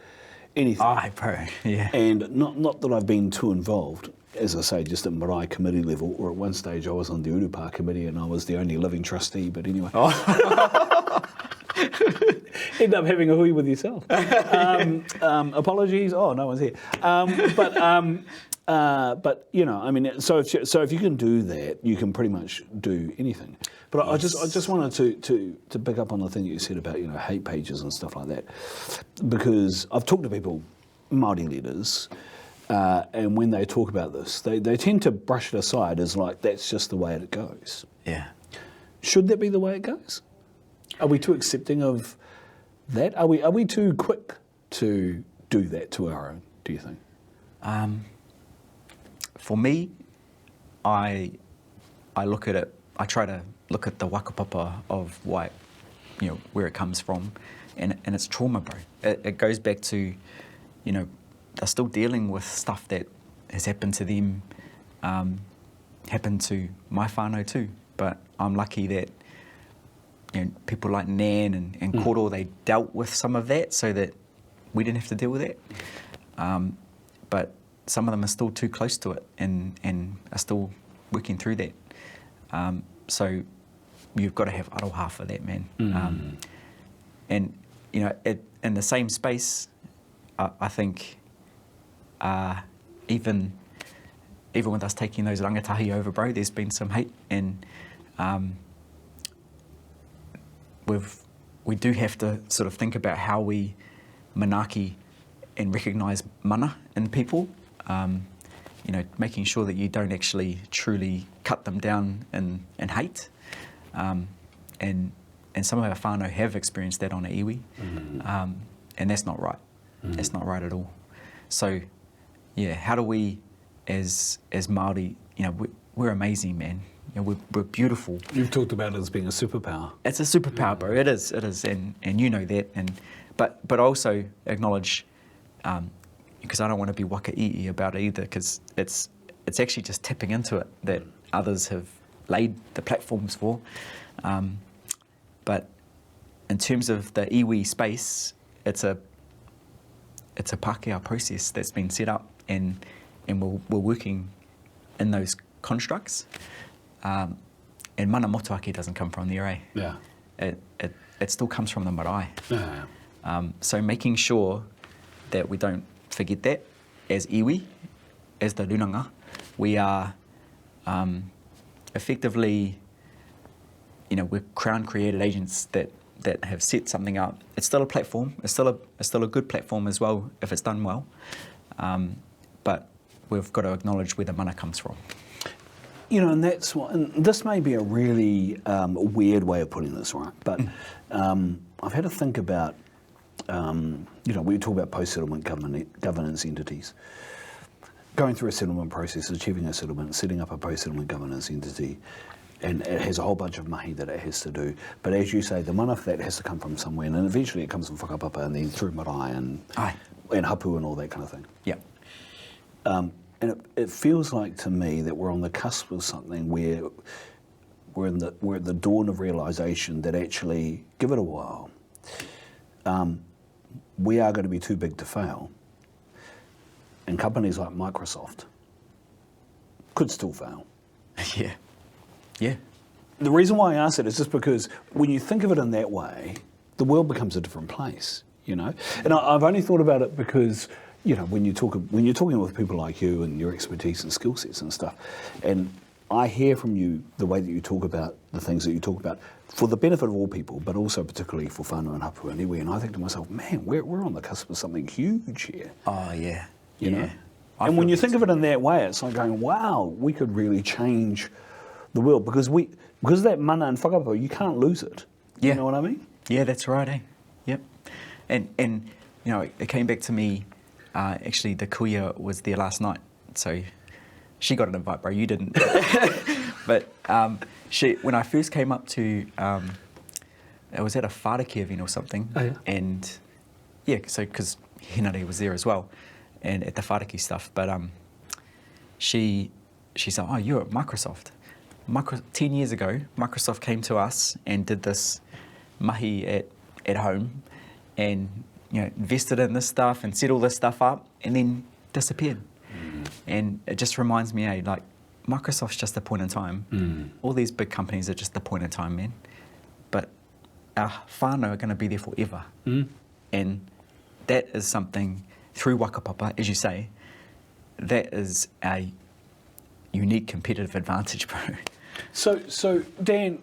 anything. Aye, bro, yeah. And not that I've been too involved, as I say, just at marae committee level, or at one stage I was on the Urupa committee and I was the only living trustee, but anyway. End up having a hui with yourself. Apologies. Oh, no one's here. But so if you can do that, you can pretty much do anything. But yes. I just wanted to pick up on the thing that you said about hate pages and stuff like that, because I've talked to people, Māori leaders, and when they talk about this, they tend to brush it aside as like that's just the way it goes. Yeah. Should that be the way it goes? Are we too accepting of that? Are we too quick to do that to our own, do you think? For me, I look at it, I try to look at the whakapapa of why, where it comes from, and it's trauma, bro. It goes back to, they're still dealing with stuff that has happened to them happened to my whānau too. But I'm lucky that people like Nan and kōrero, they dealt with some of that so that we didn't have to deal with that. But some of them are still too close to it and are still working through that. So you've got to have aroha for that, man. And in the same space, I think even with us taking those rangatahi over, bro, there's been some hate, and we do have to sort of think about how we manaaki and recognise mana in people. Making sure that you don't actually truly cut them down in hate. And some of our whānau have experienced that on a iwi, and that's not right. That's not right at all. So, yeah, how do we, as Māori, we're amazing, man. We're beautiful. You've talked about it as being a superpower. It's a superpower, bro. It is, and you know that. But also acknowledge, because I don't want to be waka'i'i about it either, because it's actually just tapping into it that others have laid the platforms for. But in terms of the iwi space, it's a Pākehā process that's been set up, and we're working in those constructs. And mana motuaki doesn't come from there, eh? Yeah. It still comes from the marae. Yeah. So making sure that we don't forget that as iwi, as the runanga, we are effectively, we're Crown-created agents that have set something up. It's still a platform. It's still a good platform as well if it's done well. But we've got to acknowledge where the mana comes from. And that's what. And this may be a really weird way of putting this, right? But I've had to think about. We talk about post-settlement governance entities. Going through a settlement process, achieving a settlement, setting up a post-settlement governance entity, and it has a whole bunch of mahi that it has to do. But as you say, the mana for that has to come from somewhere, and eventually it comes from whakapapa and then through marae and hapu and all that kind of thing. Yeah. And it feels like to me that we're on the cusp of something where we're at the dawn of realisation that actually, give it a while, we are going to be too big to fail. And companies like Microsoft could still fail. Yeah. Yeah. The reason why I ask it is just because when you think of it in that way, the world becomes a different place, And I've only thought about it because, when you're talking with people like you and your expertise and skill sets and stuff, and I hear from you the way that you talk about the things that you talk about for the benefit of all people, but also particularly for whānau and hapu and iwi, and I think to myself, man, we're on the cusp of something huge here. Oh, yeah. You know? And when you think of it in that way, it's like going, wow, we could really change the world because of that mana and whakapapa, you can't lose it. Yeah. You know what I mean? Yeah, that's right, eh? Yep. And it came back to me, actually the kuia was there last night, so she got an invite, bro, you didn't. But when I first came up to, it was at a whāraki event or something, and so because Henare was there as well, and at the whāraki stuff, but she's like, oh, you're at Microsoft. 10 years ago, Microsoft came to us and did this mahi at home, and invested in this stuff and set all this stuff up, and then disappeared. And it just reminds me, like, Microsoft's just a point in time. All these big companies are just a point in time, man. But our whānau are going to be there forever. And that is something, through wakapapa, as you say, that is a unique competitive advantage, bro. So Dan,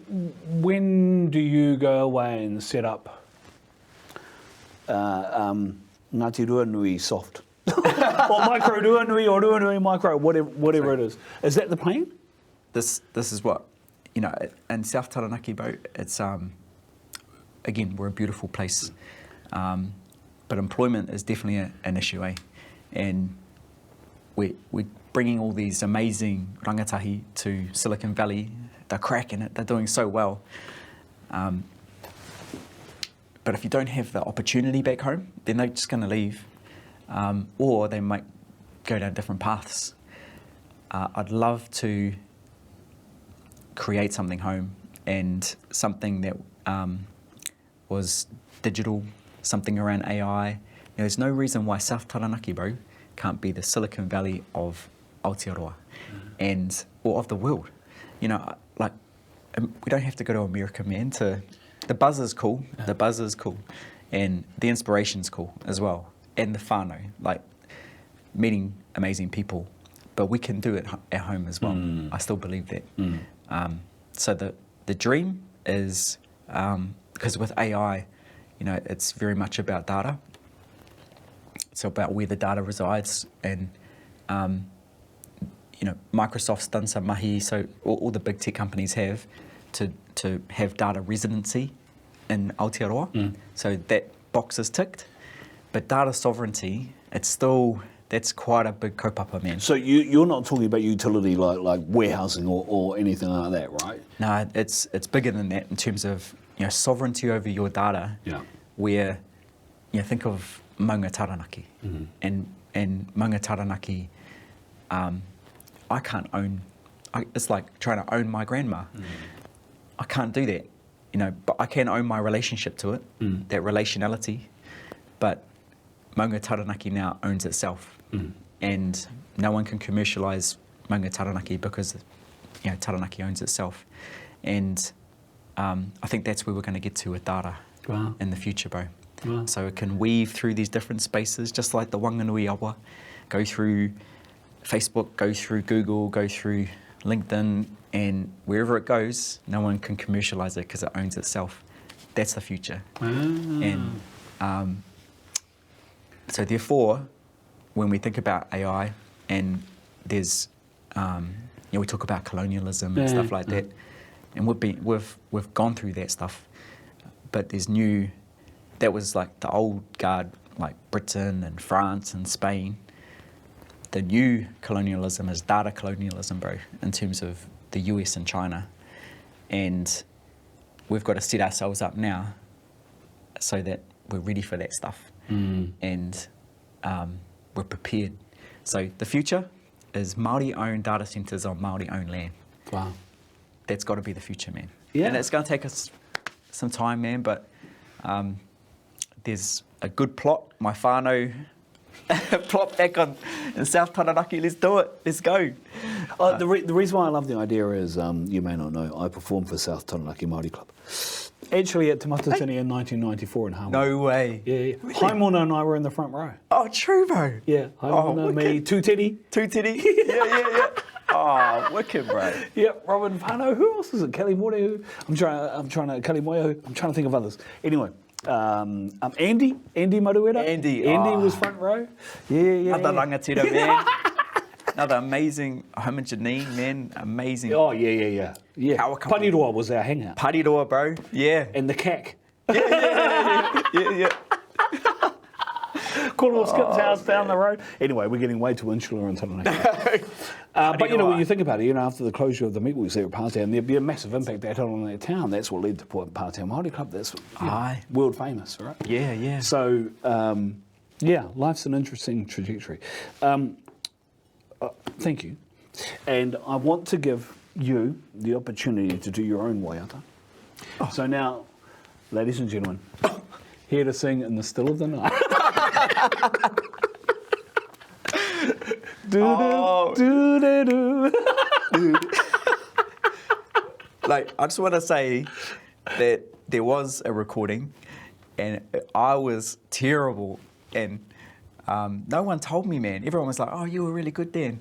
when do you go away and set up Ngāti Ruanui Soft? or Micro Ruanui or Ruanui Micro, whatever it is. Is that the plan? This is what, in South Taranaki, bro, it's, again, we're a beautiful place. But employment is definitely an issue, eh? And we're bringing all these amazing rangatahi to Silicon Valley. They're cracking it. They're doing so well. But if you don't have the opportunity back home, then they're just going to leave. Or they might go down different paths. I'd love to create something home, and something that was digital, something around AI. There's no reason why South Taranaki, bro, can't be the Silicon Valley of Aotearoa or of the world. We don't have to go to America, man. The buzz is cool. Yeah. The buzz is cool, and the inspiration's cool as well, and the whānau, like meeting amazing people. But we can do it at home as well. I still believe that. So the dream is, because with AI, it's very much about data. It's about where the data resides, and Microsoft's done some mahi, so all the big tech companies have to have data residency in Aotearoa. So that box is ticked. But data sovereignty, that's quite a big kaupapa, man. So you're not talking about utility like warehousing or anything like that, right? No, it's bigger than that in terms of sovereignty over your data. Yeah. Where think of maunga taranaki, and maunga taranaki. I can't own. It's like trying to own my grandma. I can't do that, but I can own my relationship to it, that relationality. But maunga taranaki now owns itself, and no one can commercialise maunga taranaki because taranaki owns itself. And I think that's where we're going to get to with data in the future, bro. Wow. So it can weave through these different spaces, just like the Wanganui awa, go through Facebook, go through Google, go through LinkedIn, and wherever it goes, no one can commercialise it because it owns itself. That's the future. And so therefore, when we think about AI, and there's, we talk about colonialism and stuff like that, and we've gone through that stuff, but there's new. That was like the old guard, like Britain and France and Spain. The new colonialism is data colonialism, bro, in terms of the US and China. And we've got to set ourselves up now so that we're ready for that stuff. And we're prepared. So the future is Māori-owned data centres on Māori-owned land. Wow. That's got to be the future, man. Yeah. And it's going to take us some time, man, but there's a good plot. My whānau plot back in South Taranaki. Let's do it. Let's go. The reason why I love the idea is, you may not know, I performed for South Taranaki Māori Club. Actually at Te Matatini in 1994 in Hawaii. No way. Yeah. Really? Haimona and I were in the front row. Oh, true, bro. Yeah. Haimona, me, Tūtiri. Tūtiri. Yeah. Oh, wicked, bro. Yep, Robin Whānau. Who else is it? Kelly Morehu. I'm trying to Kelly Morehu. I'm trying to think of others. Anyway, Andy Maruera. Andy was front row. Yeah. Another rangatira, man. Another amazing homogenine, man. Amazing. Oh, yeah. Pariroa was our hangout. Pariroa, bro. Yeah. And the CAC. Yeah. Cornwall Skip's house down the road. Anyway, we're getting way too insular and something like that. But when you think about it, after the closure of the meatworks there at Pātea, there'd be a massive impact that had on that town. That's what led to Pātea Māori Club. That's world famous, right? Yeah. So, life's an interesting trajectory. Thank you. And I want to give you the opportunity to do your own waiata. So now, ladies and gentlemen, here to sing in the still of the night. Like, I just want to say that there was a recording, and I was terrible, and no one told me, man. Everyone was like, "Oh, you were really good, Dan."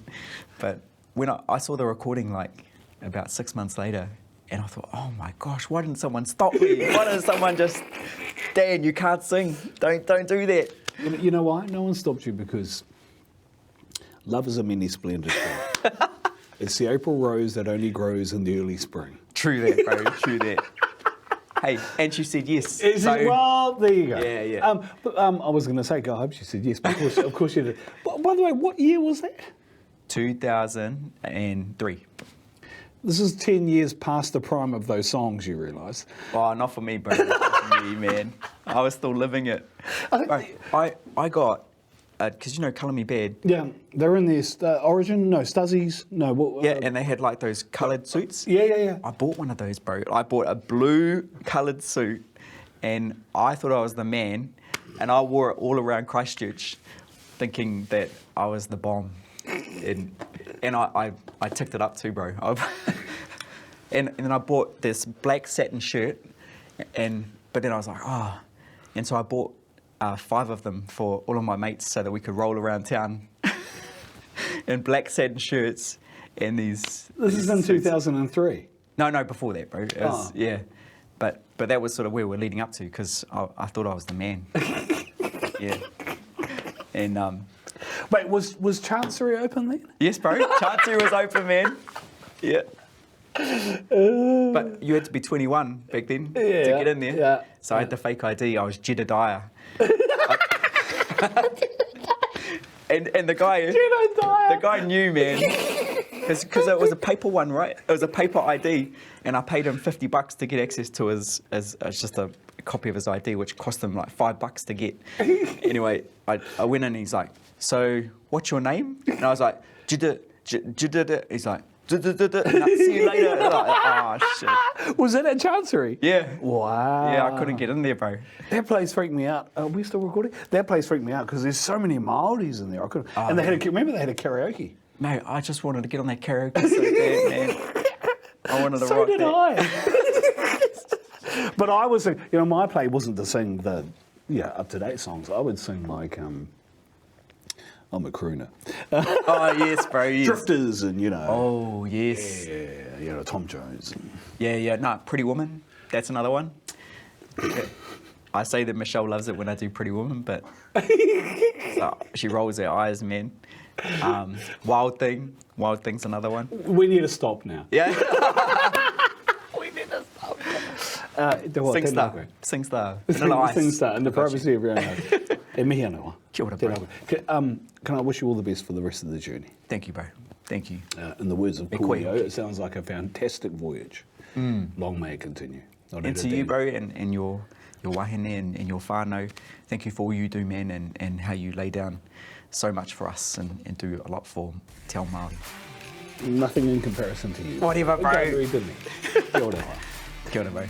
But when I saw the recording, like about 6 months later, and I thought, "Oh my gosh, why didn't someone stop me? Why didn't someone just, Dan, you can't sing. Don't do that." You know why? No one stopped you because love is a many splendid thing. It's the April rose that only grows in the early spring. True that, bro. True that. Hey, and she said yes. Well, there you go. Yeah. I was going to say, I hope she said yes, but of course she did. By the way, what year was that? 2003. This is 10 years past the prime of those songs, you realise. Oh, not for me, bro. Not for me, man. I was still living it. I got because you know Colour Me Bad. Yeah, they're in their Origin. No, Stuzzies. No, what? Yeah, and they had like those coloured suits. Yeah. I bought one of those, bro. I bought a blue coloured suit, and I thought I was the man, and I wore it all around Christchurch, thinking that I was the bomb, and I ticked it up too, bro. and then I bought this black satin shirt, but then I was like, oh, and so I bought 5 of them for all of my mates so that we could roll around town in black satin shirts and these. This is in 2003. No, before that, bro. It was, yeah, but that was sort of where we're leading up to because I thought I was the man. Yeah, and Wait, was Chancery open then? yes, bro. Chancery was open, man. Yeah. But you had to be 21 back then to get in there. Yeah. So I had the fake ID. I was Jedediah. and the guy knew, man, because it was a paper one, right? It was a paper ID, and I paid him $50 to get access to his just a copy of his ID, which cost him like $5 to get. Anyway, I went in and he's like, so what's your name? And I was like, Jedediah. He's like, see you later. Like, oh shit. Was it at Chancery? Yeah. Wow. Yeah, I couldn't get in there, bro. That place freaked me out. Are we still recording? That place freaked me out because there's so many Māoris in there. I couldn't. And they had remember they had a karaoke. Mate, I just wanted to get on that karaoke so bad, man. I wanted to rock that. So did I. But I was, my play wasn't to sing the up-to-date songs. I would sing like, I'm a crooner. Oh, yes, bro, yes. Drifters and, Oh, yes. Yeah, Tom Jones. And... Yeah. No, Pretty Woman. That's another one. I say that Michelle loves it when I do Pretty Woman, but so she rolls her eyes, man. Wild Thing's another one. We need to stop now. Yeah. We need to stop. Singstar. Singstar in the privacy of your own house. E mihi anō. Kia ora, bro. Can I wish you all the best for the rest of the journey? Thank you, bro. Thank you. In the words of kōrero, it sounds like a fantastic voyage. Long may it continue. And to you, bro, and your wahine and your whānau, thank you for all you do, man, and how you lay down so much for us and do a lot for Te Ao Māori. Nothing in comparison to you. Whatever, bro. Kia ora. Kia ora, bro.